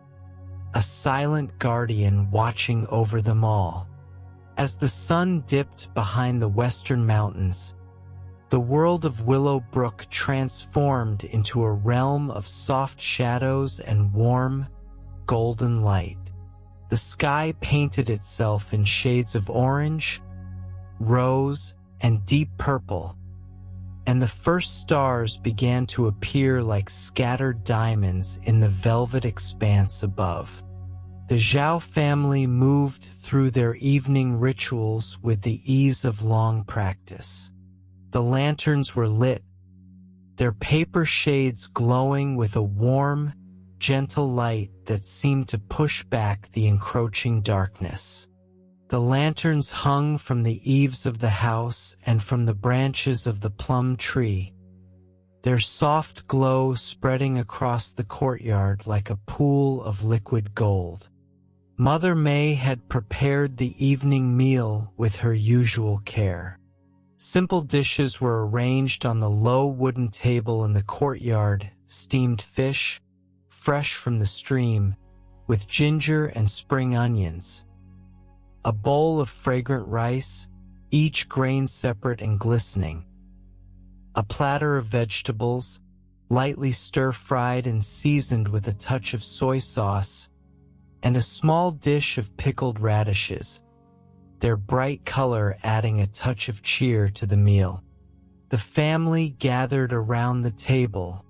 a silent guardian watching over them all. As the sun dipped behind the western mountains, the world of Willow Brook transformed into a realm of soft shadows and warm, golden light. The sky painted itself in shades of orange, rose, and deep purple, and the first stars began to appear like scattered diamonds in the velvet expanse above. The Zhao family moved through their evening rituals with the ease of long practice. The lanterns were lit, their paper shades glowing with a warm, gentle light that seemed to push back the encroaching darkness. The lanterns hung from the eaves of the house and from the branches of the plum tree, their soft glow spreading across the courtyard like a pool of liquid gold. Mother May had prepared the evening meal with her usual care. Simple dishes were arranged on the low wooden table in the courtyard: steamed fish, fresh from the stream, with ginger and spring onions. A bowl of fragrant rice, each grain separate and glistening. A platter of vegetables, lightly stir-fried and seasoned with a touch of soy sauce, and a small dish of pickled radishes, their bright color adding a touch of cheer to the meal. The family gathered around the table,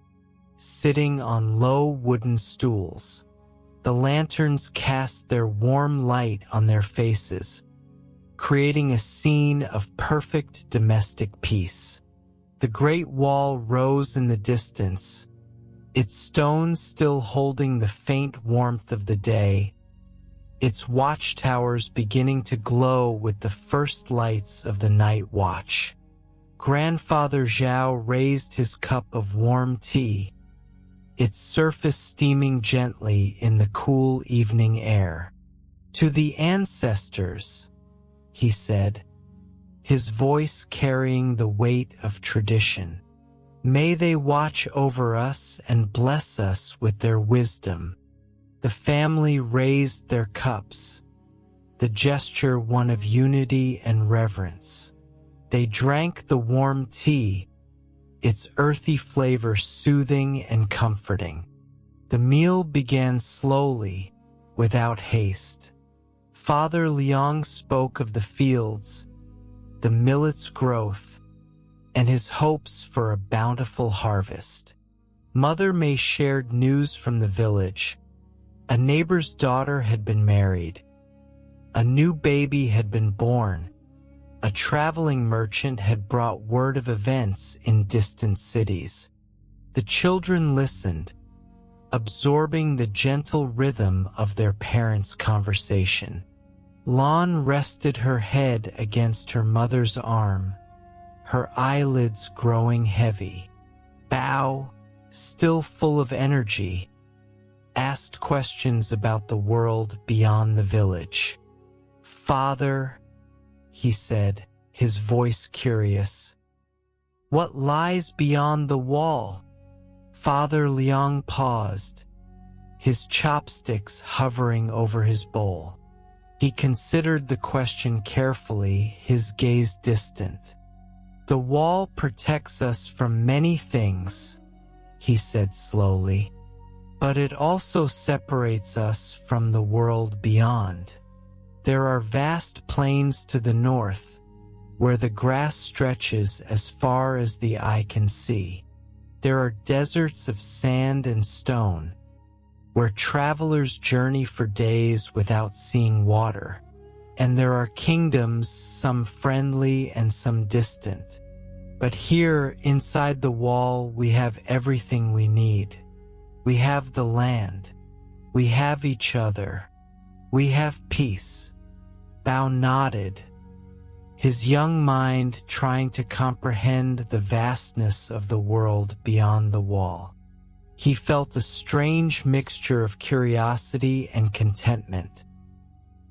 sitting on low wooden stools. The lanterns cast their warm light on their faces, creating a scene of perfect domestic peace. The great wall rose in the distance, its stones still holding the faint warmth of the day, its watchtowers beginning to glow with the first lights of the night watch. Grandfather Zhao raised his cup of warm tea, its surface steaming gently in the cool evening air. "To the ancestors," he said, his voice carrying the weight of tradition. "May they watch over us and bless us with their wisdom." The family raised their cups, the gesture one of unity and reverence. They drank the warm tea, its earthy flavor soothing and comforting. The meal began slowly, without haste. Father Liang spoke of the fields, the millet's growth, and his hopes for a bountiful harvest. Mother May shared news from the village. A neighbor's daughter had been married. A new baby had been born. A traveling merchant had brought word of events in distant cities. The children listened, absorbing the gentle rhythm of their parents' conversation. Lan rested her head against her mother's arm, her eyelids growing heavy. Bao, still full of energy, asked questions about the world beyond the village. "Father," he said, his voice curious, "what lies beyond the wall?" Father Liang paused, his chopsticks hovering over his bowl. He considered the question carefully, his gaze distant. "The wall protects us from many things," he said slowly, "but it also separates us from the world beyond. There are vast plains to the north, where the grass stretches as far as the eye can see. There are deserts of sand and stone, where travelers journey for days without seeing water. And there are kingdoms, some friendly and some distant. But here, inside the wall, we have everything we need. We have the land. We have each other. We have peace." Bao nodded, his young mind trying to comprehend the vastness of the world beyond the wall. He felt a strange mixture of curiosity and contentment,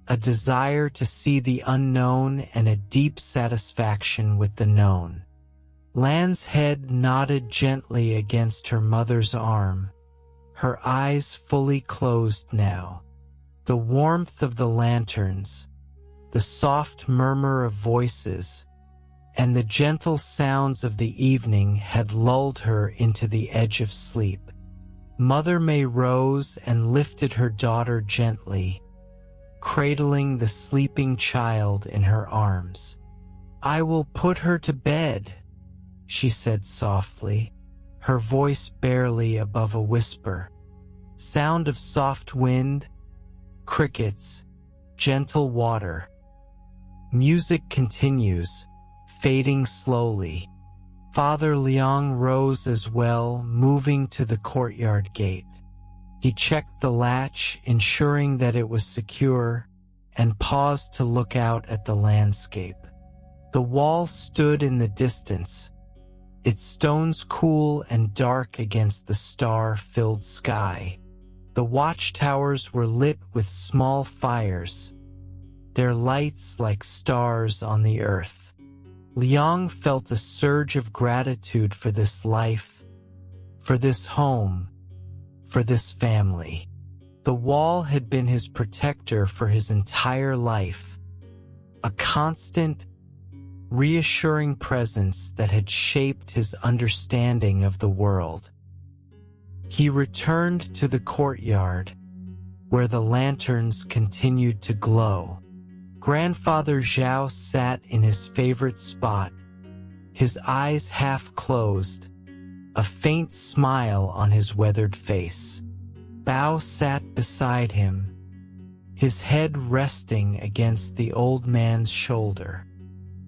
a desire to see the unknown and a deep satisfaction with the known. Lan's head nodded gently against her mother's arm, her eyes fully closed now. The warmth of the lanterns, the soft murmur of voices, and the gentle sounds of the evening had lulled her into the edge of sleep. Mother May rose and lifted her daughter gently, cradling the sleeping child in her arms. "I will put her to bed," she said softly, her voice barely above a whisper. Sound of soft wind, crickets, gentle water. Music continues, fading slowly. Father Liang rose as well, moving to the courtyard gate. He checked the latch, ensuring that it was secure, and paused to look out at the landscape. The wall stood in the distance, its stones cool and dark against the star-filled sky. The watchtowers were lit with small fires, their lights like stars on the earth. Liang felt a surge of gratitude for this life, for this home, for this family. The wall had been his protector for his entire life, a constant, reassuring presence that had shaped his understanding of the world. He returned to the courtyard, where the lanterns continued to glow. Grandfather Zhao sat in his favorite spot, his eyes half closed, a faint smile on his weathered face. Bao sat beside him, his head resting against the old man's shoulder.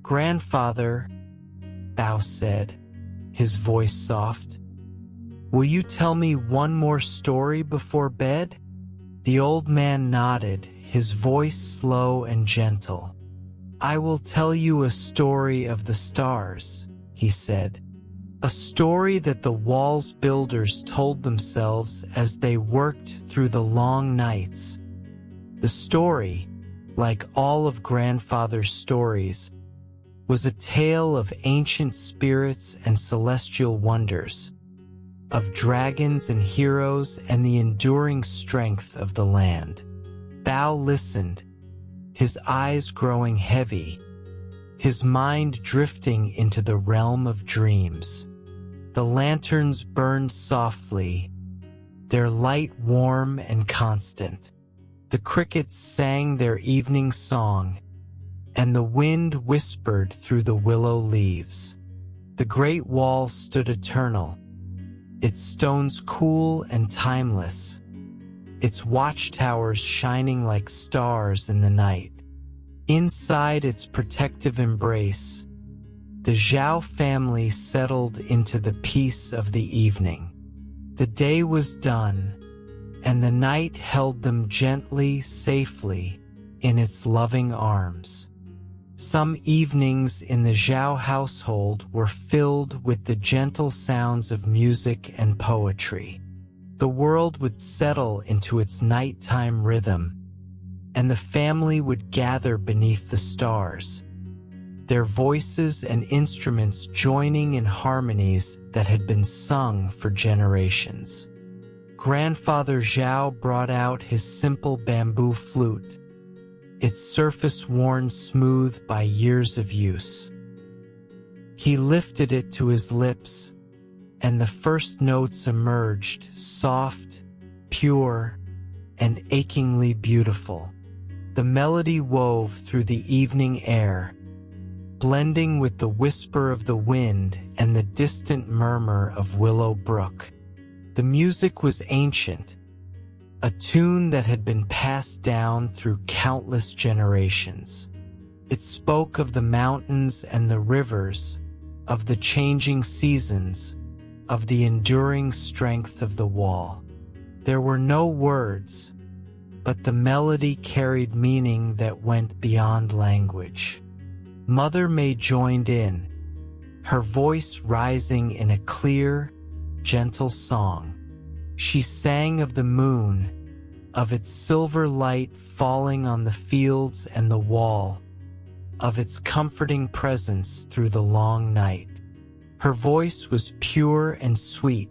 "Grandfather," Bao said, his voice soft, "will you tell me one more story before bed?" The old man nodded, his voice slow and gentle. "I will tell you a story of the stars," he said. "A story that the wall's builders told themselves as they worked through the long nights. The story, like all of Grandfather's stories, was a tale of ancient spirits and celestial wonders, of dragons and heroes and the enduring strength of the land." Zhao listened, his eyes growing heavy, his mind drifting into the realm of dreams. The lanterns burned softly, their light warm and constant. The crickets sang their evening song, and the wind whispered through the willow leaves. The great wall stood eternal, its stones cool and timeless, its watchtowers shining like stars in the night. Inside its protective embrace, the Zhao family settled into the peace of the evening. The day was done, and the night held them gently, safely, in its loving arms. Some evenings in the Zhao household were filled with the gentle sounds of music and poetry. The world would settle into its nighttime rhythm, and the family would gather beneath the stars, their voices and instruments joining in harmonies that had been sung for generations. Grandfather Zhao brought out his simple bamboo flute, its surface worn smooth by years of use. He lifted it to his lips, and the first notes emerged, soft, pure, and achingly beautiful. The melody wove through the evening air, blending with the whisper of the wind and the distant murmur of Willow Brook. The music was ancient, a tune that had been passed down through countless generations. It spoke of the mountains and the rivers, of the changing seasons, of the enduring strength of the wall. There were no words, but the melody carried meaning that went beyond language. Mother May joined in, her voice rising in a clear, gentle song. She sang of the moon, of its silver light falling on the fields and the wall, of its comforting presence through the long night. Her voice was pure and sweet,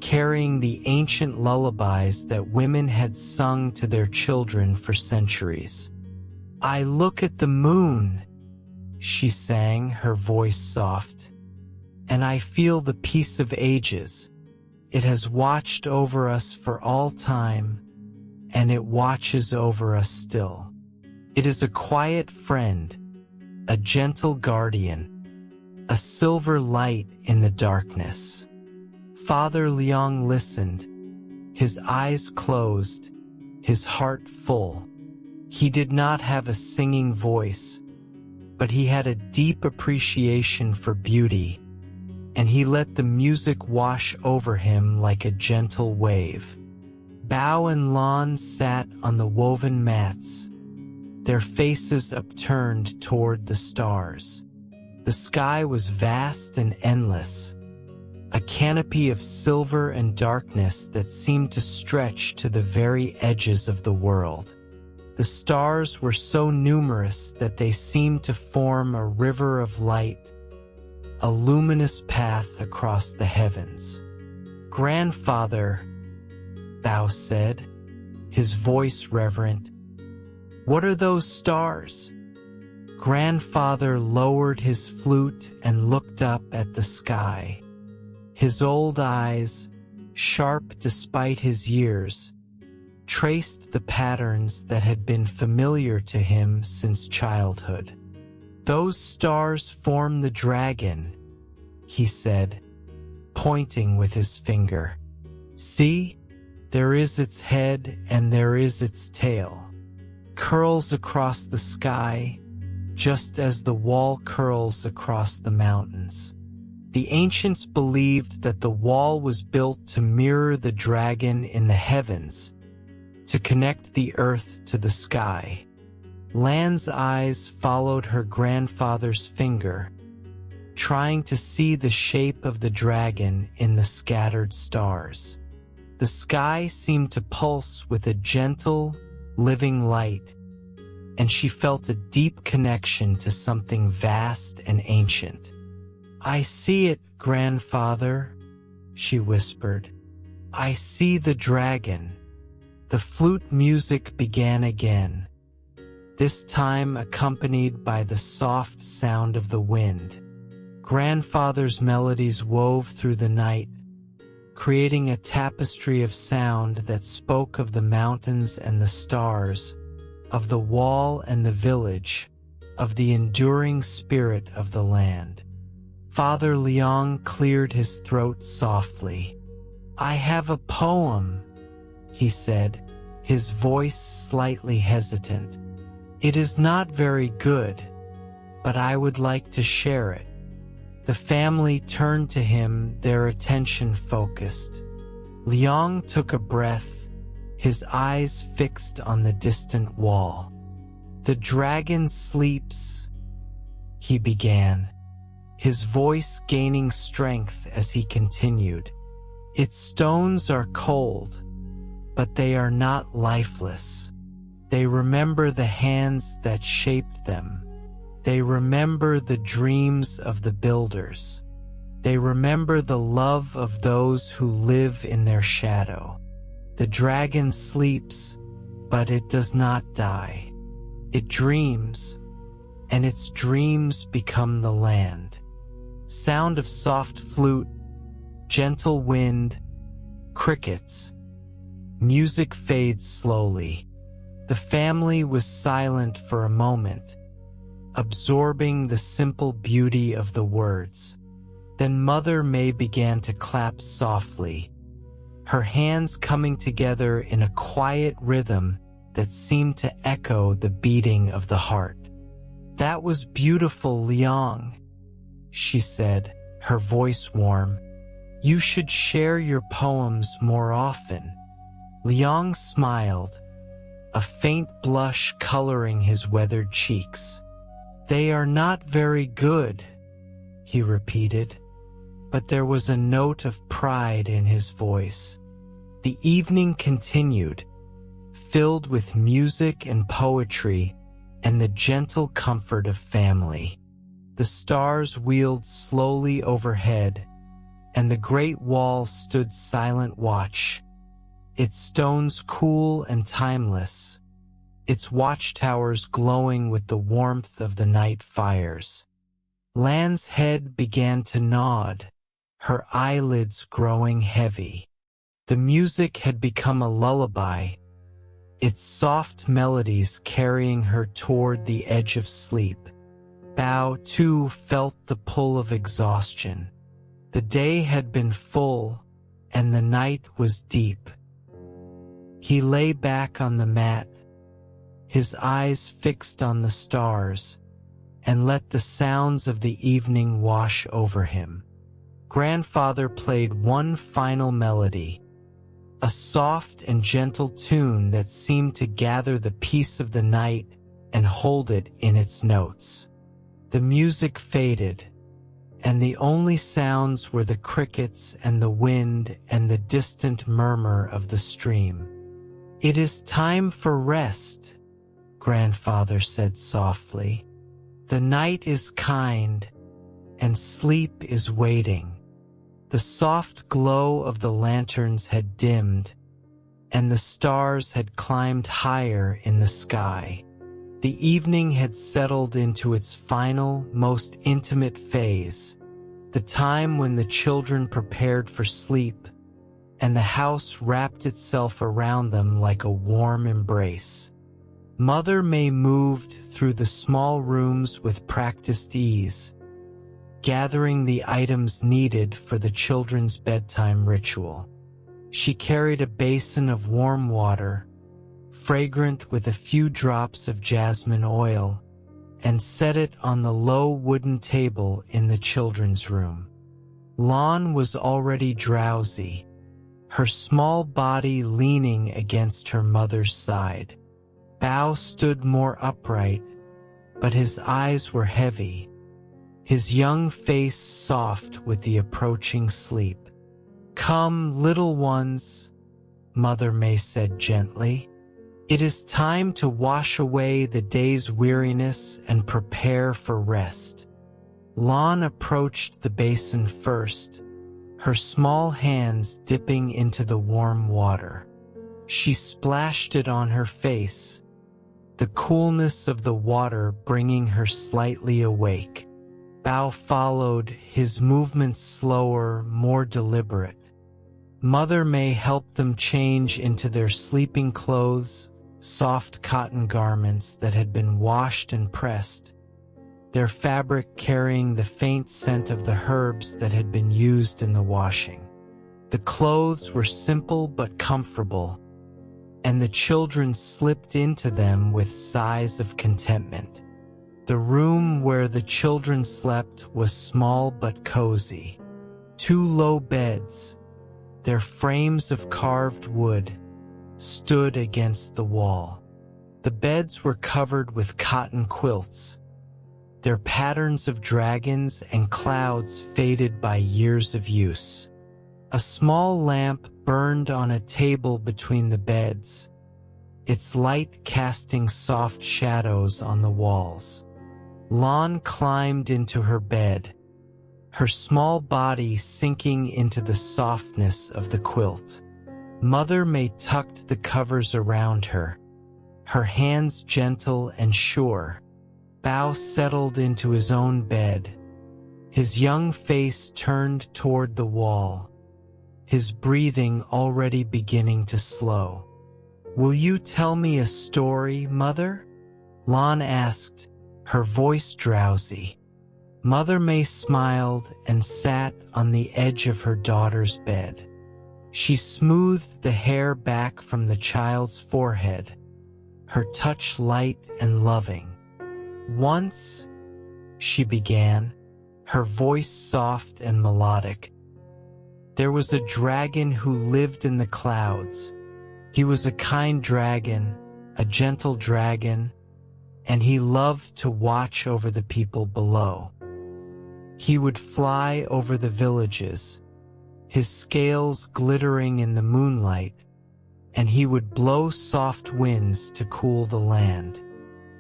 carrying the ancient lullabies that women had sung to their children for centuries. "I look at the moon," she sang, her voice soft, "and I feel the peace of ages. It has watched over us for all time, and it watches over us still. It is a quiet friend, a gentle guardian, a silver light in the darkness." Father Liang listened, his eyes closed, his heart full. He did not have a singing voice, but he had a deep appreciation for beauty, and he let the music wash over him like a gentle wave. Bao and Lan sat on the woven mats, their faces upturned toward the stars. The sky was vast and endless, a canopy of silver and darkness that seemed to stretch to the very edges of the world. The stars were so numerous that they seemed to form a river of light, a luminous path across the heavens. "Grandfather," Bao said, his voice reverent, "what are those stars?" Grandfather lowered his flute and looked up at the sky. His old eyes, sharp despite his years, traced the patterns that had been familiar to him since childhood. "Those stars form the dragon," he said, pointing with his finger. "See, there is its head and there is its tail. Curls across the sky, just as the wall curls across the mountains." The ancients believed that the wall was built to mirror the dragon in the heavens, to connect the earth to the sky. Lan's eyes followed her grandfather's finger, trying to see the shape of the dragon in the scattered stars. The sky seemed to pulse with a gentle, living light, and she felt a deep connection to something vast and ancient. "I see it, grandfather," she whispered. "I see the dragon." The flute music began again, this time accompanied by the soft sound of the wind. Grandfather's melodies wove through the night, creating a tapestry of sound that spoke of the mountains and the stars, of the wall and the village, of the enduring spirit of the land. Father Liang cleared his throat softly. "I have a poem," he said, his voice slightly hesitant. "It is not very good, but I would like to share it." The family turned to him, their attention focused. Liang took a breath, his eyes fixed on the distant wall. "The dragon sleeps," he began, his voice gaining strength as he continued. "Its stones are cold, but they are not lifeless. They remember the hands that shaped them. They remember the dreams of the builders. They remember the love of those who live in their shadow. The dragon sleeps, but it does not die. It dreams, and its dreams become the land." Sound of soft flute, gentle wind, crickets. Music fades slowly. The family was silent for a moment, absorbing the simple beauty of the words. Then Mother May began to clap softly, her hands coming together in a quiet rhythm that seemed to echo the beating of the heart. "That was beautiful, Liang," she said, her voice warm. "You should share your poems more often." Liang smiled, a faint blush coloring his weathered cheeks. "They are not very good," he repeated, but there was a note of pride in his voice. The evening continued, filled with music and poetry and the gentle comfort of family. The stars wheeled slowly overhead, and the great wall stood silent watch, its stones cool and timeless, its watchtowers glowing with the warmth of the night fires. Lan's head began to nod, her eyelids growing heavy. The music had become a lullaby, its soft melodies carrying her toward the edge of sleep. Bao, too, felt the pull of exhaustion. The day had been full, and the night was deep. He lay back on the mat, his eyes fixed on the stars, and let the sounds of the evening wash over him. Grandfather played one final melody, a soft and gentle tune that seemed to gather the peace of the night and hold it in its notes. The music faded, and the only sounds were the crickets and the wind and the distant murmur of the stream. "It is time for rest," Grandfather said softly. "The night is kind, and sleep is waiting." The soft glow of the lanterns had dimmed, and the stars had climbed higher in the sky. The evening had settled into its final, most intimate phase, the time when the children prepared for sleep, and the house wrapped itself around them like a warm embrace. Mother May moved through the small rooms with practiced ease, gathering the items needed for the children's bedtime ritual. She carried a basin of warm water, fragrant with a few drops of jasmine oil, and set it on the low wooden table in the children's room. Lan was already drowsy, her small body leaning against her mother's side. Bao stood more upright, but his eyes were heavy, his young face soft with the approaching sleep. "Come, little ones," Mother May said gently. "It is time to wash away the day's weariness and prepare for rest." Lan approached the basin first, her small hands dipping into the warm water. She splashed it on her face, the coolness of the water bringing her slightly awake. Bao followed, his movements slower, more deliberate. Mother May helped them change into their sleeping clothes, soft cotton garments that had been washed and pressed, their fabric carrying the faint scent of the herbs that had been used in the washing. The clothes were simple but comfortable, and the children slipped into them with sighs of contentment. The room where the children slept was small but cozy. 2 low beds, their frames of carved wood, stood against the wall. The beds were covered with cotton quilts, their patterns of dragons and clouds faded by years of use. A small lamp burned on a table between the beds, its light casting soft shadows on the walls. Lan climbed into her bed, her small body sinking into the softness of the quilt. Mother May tucked the covers around her, her hands gentle and sure. Bao settled into his own bed, his young face turned toward the wall, his breathing already beginning to slow. "Will you tell me a story, Mother?" Lan asked, her voice drowsy. Mother May smiled and sat on the edge of her daughter's bed. She smoothed the hair back from the child's forehead, her touch light and loving. "Once," she began, her voice soft and melodic, "there was a dragon who lived in the clouds. He was a kind dragon, a gentle dragon, and he loved to watch over the people below. He would fly over the villages, his scales glittering in the moonlight, and he would blow soft winds to cool the land.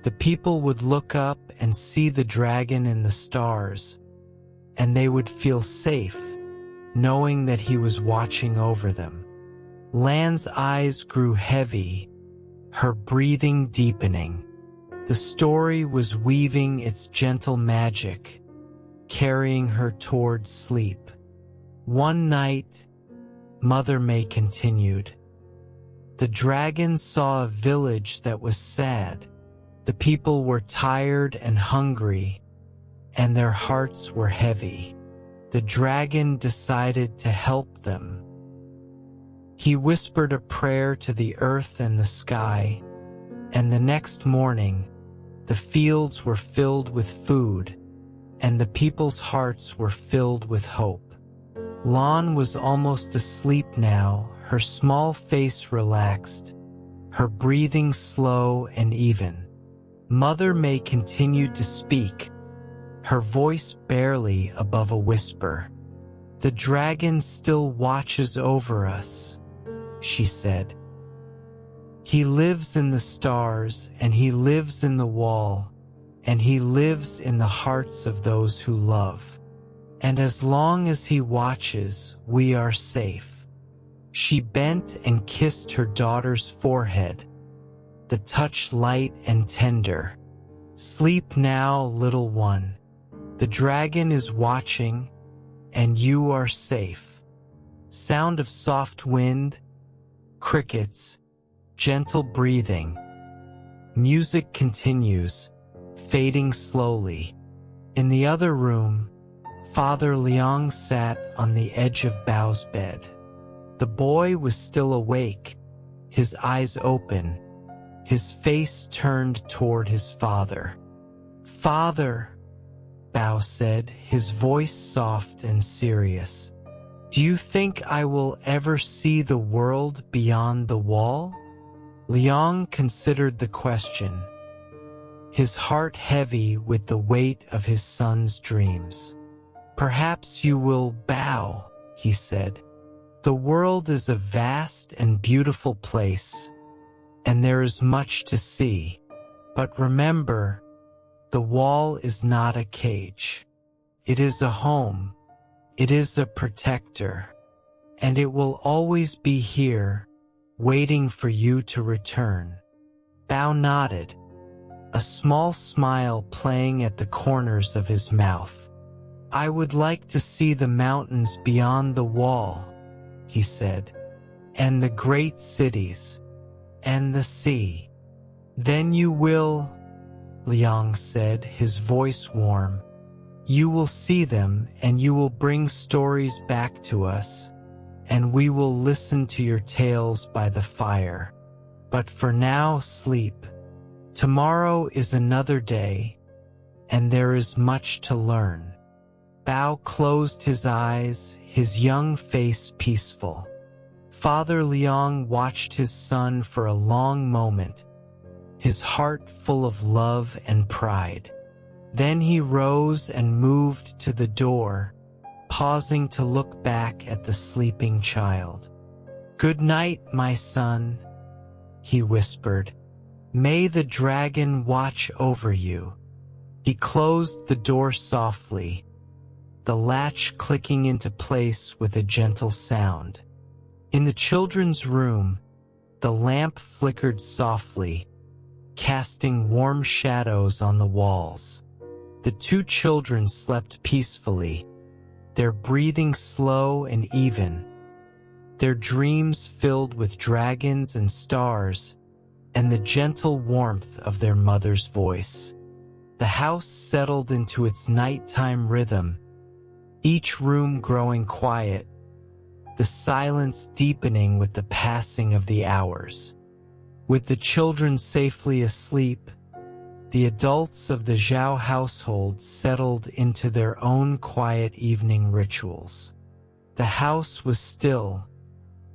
The people would look up and see the dragon in the stars, and they would feel safe, knowing that he was watching over them." Lan's eyes grew heavy, her breathing deepening. The story was weaving its gentle magic, carrying her toward sleep. "One night," Mother May continued, "the dragon saw a village that was sad. The people were tired and hungry, and their hearts were heavy. The dragon decided to help them. He whispered a prayer to the earth and the sky, and the next morning, the fields were filled with food, and the people's hearts were filled with hope." Lan was almost asleep now, her small face relaxed, her breathing slow and even. Mother May continued to speak, her voice barely above a whisper. "The dragon still watches over us," she said. "He lives in the stars, and he lives in the wall, and he lives in the hearts of those who love. And as long as he watches, we are safe." She bent and kissed her daughter's forehead, the touch light and tender. "Sleep now, little one. The dragon is watching, and you are safe." Sound of soft wind, crickets, gentle breathing. Music continues, fading slowly. In the other room, Father Liang sat on the edge of Bao's bed. The boy was still awake, his eyes open, his face turned toward his father. "Father," Bao said, his voice soft and serious, Do you think I will ever see the world beyond the wall? Liang considered the question, his heart heavy with the weight of his son's dreams. Perhaps you will bow, he said. The world is a vast and beautiful place, and there is much to see. But remember, the wall is not a cage. It is a home. It is a protector. And it will always be here, waiting for you to return. Bao nodded, a small smile playing at the corners of his mouth. I would like to see the mountains beyond the wall, he said, and the great cities, and the sea. Then you will, Liang said, his voice warm. You will see them, and you will bring stories back to us, and we will listen to your tales by the fire. But for now, sleep. Tomorrow is another day, and there is much to learn. Bao closed his eyes, his young face peaceful. Father Liang watched his son for a long moment, his heart full of love and pride. Then he rose and moved to the door, pausing to look back at the sleeping child. Good night, my son, he whispered. May the dragon watch over you. He closed the door softly, the latch clicking into place with a gentle sound. In the children's room, the lamp flickered softly, casting warm shadows on the walls. The two children slept peacefully, their breathing slow and even, their dreams filled with dragons and stars, and the gentle warmth of their mother's voice. The house settled into its nighttime rhythm, each room growing quiet, the silence deepening with the passing of the hours. With the children safely asleep, the adults of the Zhao household settled into their own quiet evening rituals. The house was still,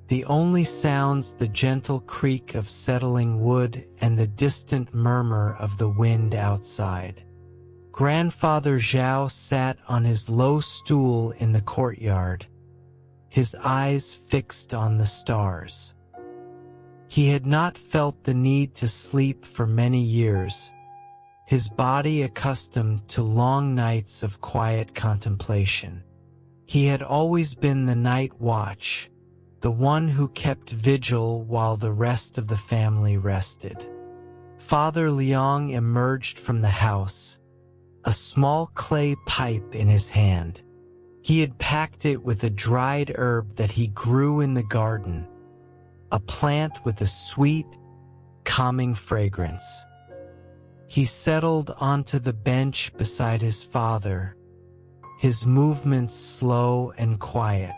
the only sounds the gentle creak of settling wood and the distant murmur of the wind outside. Grandfather Zhao sat on his low stool in the courtyard, his eyes fixed on the stars. He had not felt the need to sleep for many years, his body accustomed to long nights of quiet contemplation. He had always been the night watch, the one who kept vigil while the rest of the family rested. Father Liang emerged from the house, a small clay pipe in his hand. He had packed it with a dried herb that he grew in the garden, a plant with a sweet, calming fragrance. He settled onto the bench beside his father, his movements slow and quiet.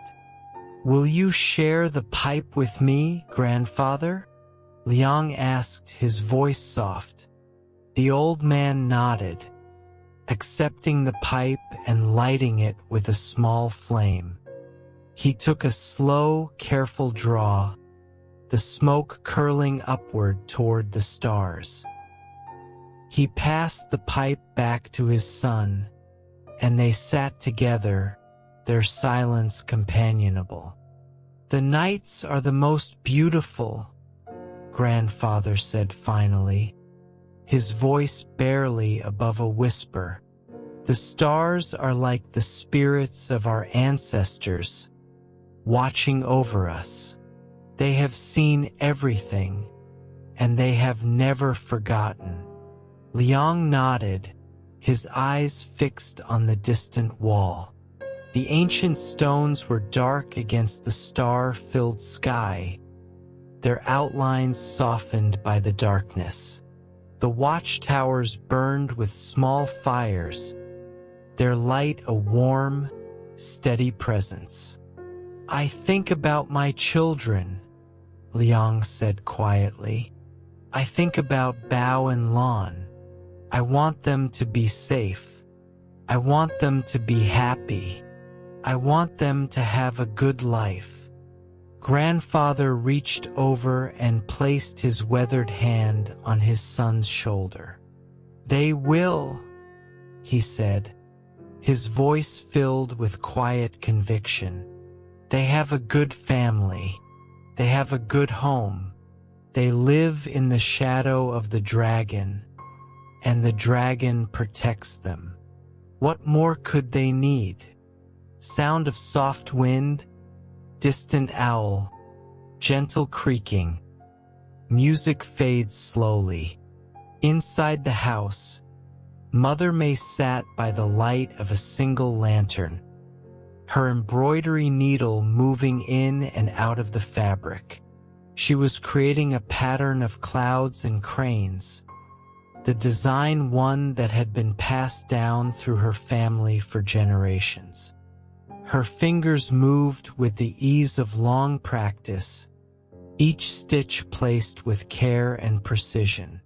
Will you share the pipe with me, grandfather? Liang asked, his voice soft. The old man nodded, accepting the pipe and lighting it with a small flame. He took a slow, careful draw, the smoke curling upward toward the stars. He passed the pipe back to his son, and they sat together, their silence companionable. The nights are the most beautiful, grandfather said finally, his voice barely above a whisper. The stars are like the spirits of our ancestors, watching over us. They have seen everything, and they have never forgotten. Liang nodded, his eyes fixed on the distant wall. The ancient stones were dark against the star-filled sky, their outlines softened by the darkness. The watchtowers burned with small fires, their light a warm, steady presence. I think about my children, Liang said quietly. I think about Bao and Lan. I want them to be safe. I want them to be happy. I want them to have a good life." Grandfather reached over and placed his weathered hand on his son's shoulder. "They will," he said, his voice filled with quiet conviction. "They have a good family. They have a good home. They live in the shadow of the dragon, and the dragon protects them. What more could they need?" Sound of soft wind, distant owl, gentle creaking. Music fades slowly. Inside the house, Mother May sat by the light of a single lantern, her embroidery needle moving in and out of the fabric. She was creating a pattern of clouds and cranes, the design one that had been passed down through her family for generations. Her fingers moved with the ease of long practice, each stitch placed with care and precision.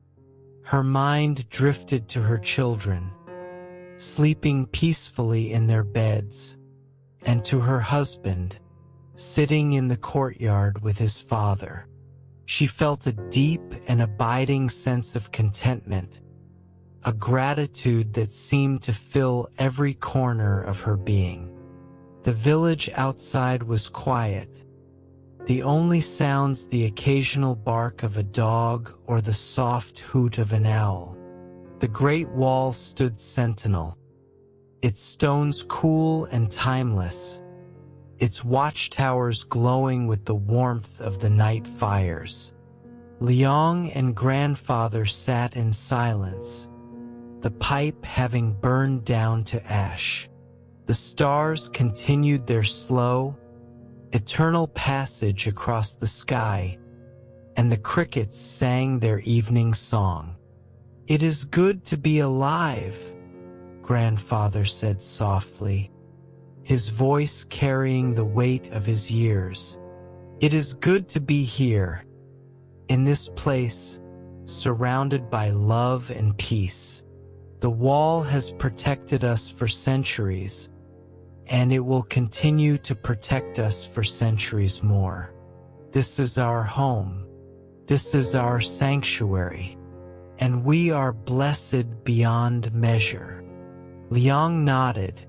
Her mind drifted to her children, sleeping peacefully in their beds, and to her husband, sitting in the courtyard with his father. She felt a deep and abiding sense of contentment, a gratitude that seemed to fill every corner of her being. The village outside was quiet, the only sounds the occasional bark of a dog or the soft hoot of an owl. The great wall stood sentinel, its stones cool and timeless, its watchtowers glowing with the warmth of the night fires. Liang and grandfather sat in silence, the pipe having burned down to ash. The stars continued their slow, eternal passage across the sky, and the crickets sang their evening song. "It is good to be alive," grandfather said softly, his voice carrying the weight of his years. "It is good to be here, in this place, surrounded by love and peace. The wall has protected us for centuries, and it will continue to protect us for centuries more. This is our home. This is our sanctuary, and we are blessed beyond measure." Liang nodded,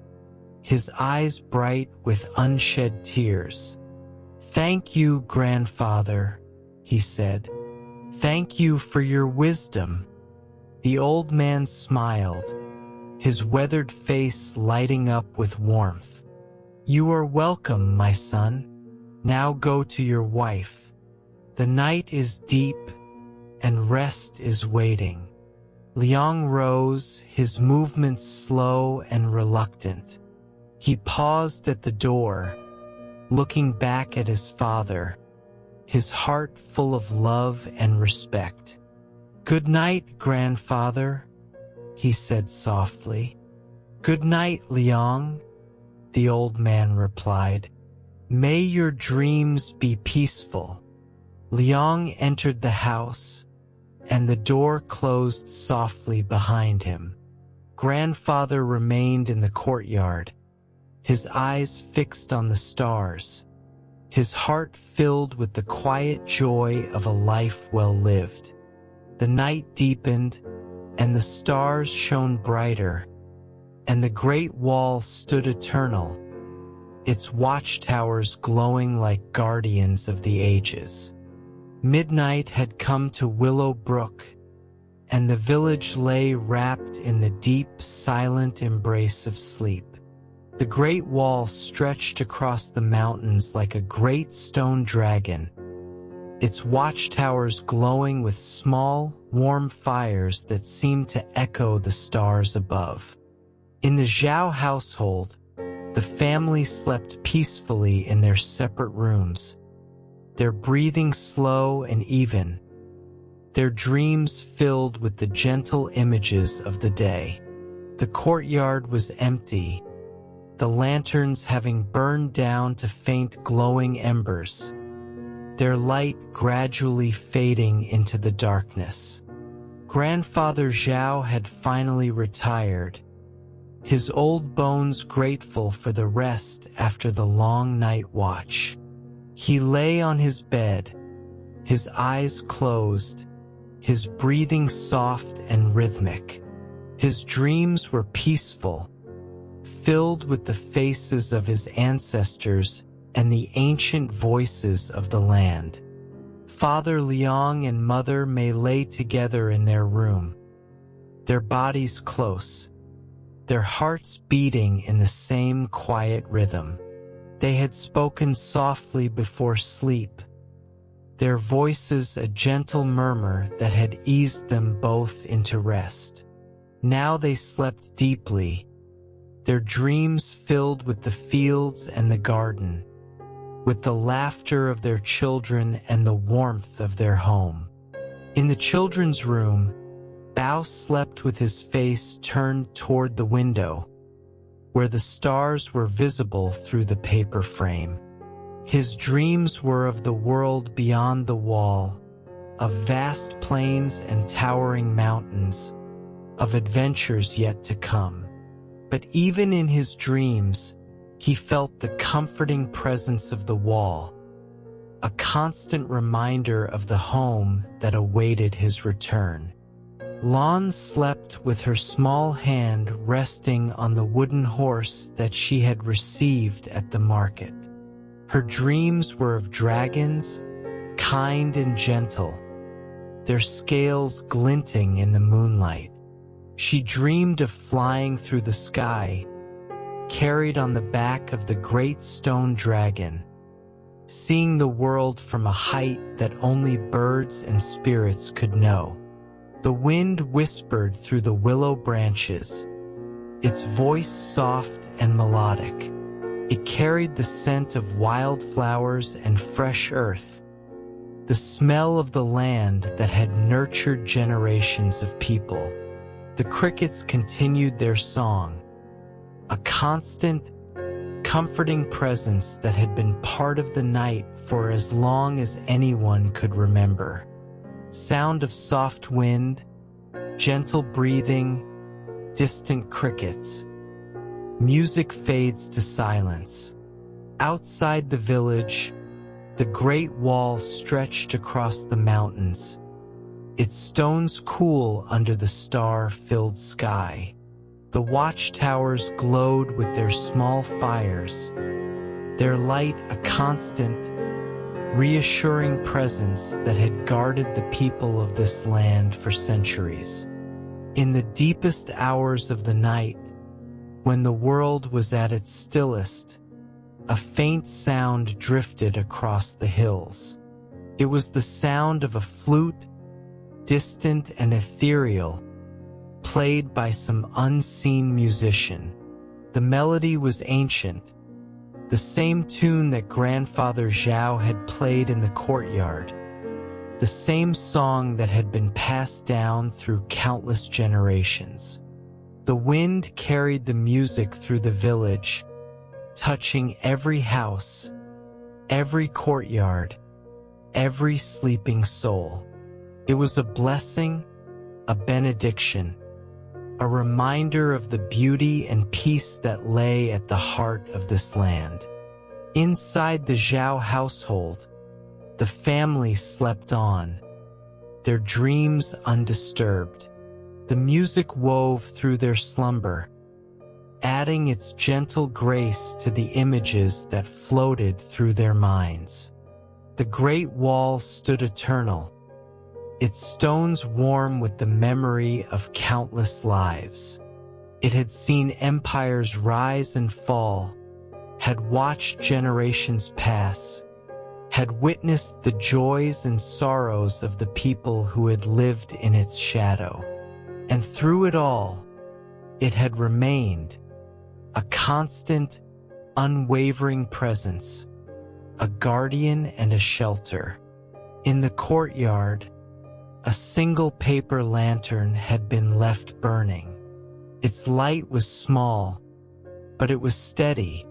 his eyes bright with unshed tears. "Thank you, grandfather," he said. "Thank you for your wisdom." The old man smiled, his weathered face lighting up with warmth. "You are welcome, my son. Now go to your wife. The night is deep, and rest is waiting." Liang rose, his movements slow and reluctant. He paused at the door, looking back at his father, his heart full of love and respect. "Good night, grandfather," he said softly. "Good night, Liang," the old man replied. "May your dreams be peaceful." Liang entered the house, and the door closed softly behind him. Grandfather remained in the courtyard, his eyes fixed on the stars, his heart filled with the quiet joy of a life well lived. The night deepened, and the stars shone brighter, and the great wall stood eternal, its watchtowers glowing like guardians of the ages. Midnight had come to Willow Brook, and the village lay wrapped in the deep, silent embrace of sleep. The great wall stretched across the mountains like a great stone dragon, its watchtowers glowing with small, warm fires that seemed to echo the stars above. In the Zhao household, the family slept peacefully in their separate rooms, their breathing slow and even, their dreams filled with the gentle images of the day. The courtyard was empty, the lanterns having burned down to faint glowing embers, their light gradually fading into the darkness. Grandfather Zhao had finally retired, his old bones grateful for the rest after the long night watch. He lay on his bed, his eyes closed, his breathing soft and rhythmic. His dreams were peaceful, filled with the faces of his ancestors and the ancient voices of the land. Father Liang and Mother Mei lay together in their room, their bodies close, their hearts beating in the same quiet rhythm. They had spoken softly before sleep, their voices a gentle murmur that had eased them both into rest. Now they slept deeply, their dreams filled with the fields and the garden, with the laughter of their children and the warmth of their home. In the children's room, Bao slept with his face turned toward the window, where the stars were visible through the paper frame. His dreams were of the world beyond the wall, of vast plains and towering mountains, of adventures yet to come. But even in his dreams, he felt the comforting presence of the wall, a constant reminder of the home that awaited his return. Lan slept with her small hand resting on the wooden horse that she had received at the market. Her dreams were of dragons, kind and gentle, their scales glinting in the moonlight. She dreamed of flying through the sky, carried on the back of the great stone dragon, seeing the world from a height that only birds and spirits could know. The wind whispered through the willow branches, its voice soft and melodic. It carried the scent of wildflowers and fresh earth, the smell of the land that had nurtured generations of people. The crickets continued their song, a constant, comforting presence that had been part of the night for as long as anyone could remember. Sound of soft wind, gentle breathing, distant crickets. Music fades to silence. Outside the village, the great wall stretched across the mountains, its stones cool under the star-filled sky. The watchtowers glowed with their small fires, their light a constant, reassuring presence that had guarded the people of this land for centuries. In the deepest hours of the night, when the world was at its stillest, a faint sound drifted across the hills. It was the sound of a flute, distant and ethereal, played by some unseen musician. The melody was ancient, the same tune that grandfather Zhao had played in the courtyard, the same song that had been passed down through countless generations. The wind carried the music through the village, touching every house, every courtyard, every sleeping soul. It was a blessing, a benediction, a reminder of the beauty and peace that lay at the heart of this land. Inside the Zhao household, the family slept on, their dreams undisturbed. The music wove through their slumber, adding its gentle grace to the images that floated through their minds. The great wall stood eternal, its stones warm with the memory of countless lives. It had seen empires rise and fall, had watched generations pass, had witnessed the joys and sorrows of the people who had lived in its shadow. And through it all, it had remained a constant, unwavering presence, a guardian and a shelter. In the courtyard, a single paper lantern had been left burning. Its light was small, but it was steady,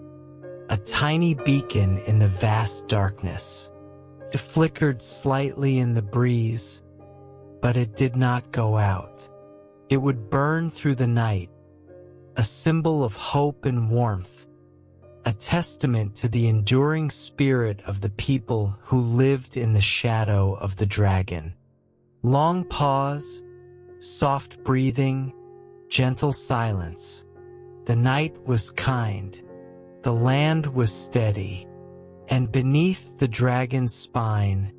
a tiny beacon in the vast darkness. It flickered slightly in the breeze, but it did not go out. It would burn through the night, a symbol of hope and warmth, a testament to the enduring spirit of the people who lived in the shadow of the dragon. Long pause, soft breathing, gentle silence. The night was kind, the land was steady, and beneath the dragon's spine,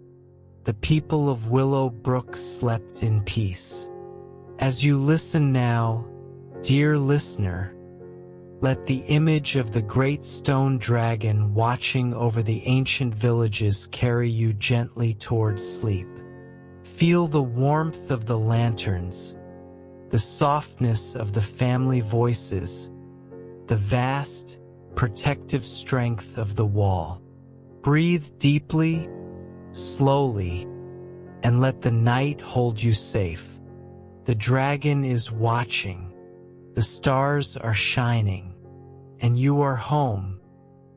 the people of Willow Brook slept in peace. As you listen now, dear listener, let the image of the great stone dragon watching over the ancient villages carry you gently towards sleep. Feel the warmth of the lanterns, the softness of the family voices, the vast, protective strength of the wall. Breathe deeply, slowly, and let the night hold you safe. The dragon is watching, the stars are shining, and you are home.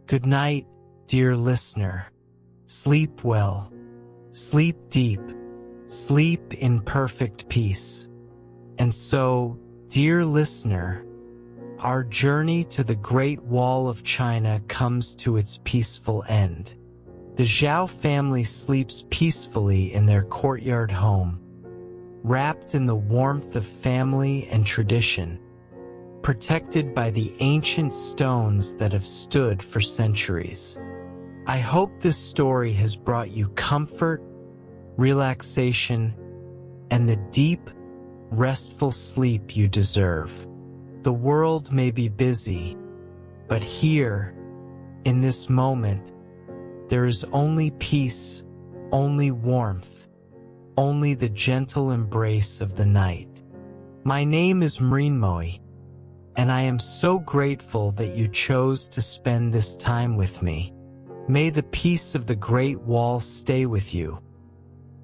Good night, dear listener. Sleep well, sleep deep, sleep in perfect peace. And so, dear listener, our journey to the Great Wall of China comes to its peaceful end. The Zhao family sleeps peacefully in their courtyard home, wrapped in the warmth of family and tradition, protected by the ancient stones that have stood for centuries. I hope this story has brought you comfort, relaxation, and the deep, restful sleep you deserve. The world may be busy, but here, in this moment, there is only peace, only warmth, only the gentle embrace of the night. My name is Mrinmoy, and I am so grateful that you chose to spend this time with me. May the peace of the Great Wall stay with you,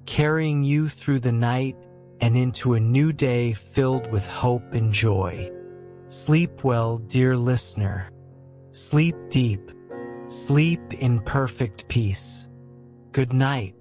carrying you through the night and into a new day filled with hope and joy. Sleep well, dear listener. Sleep deep. Sleep in perfect peace. Good night.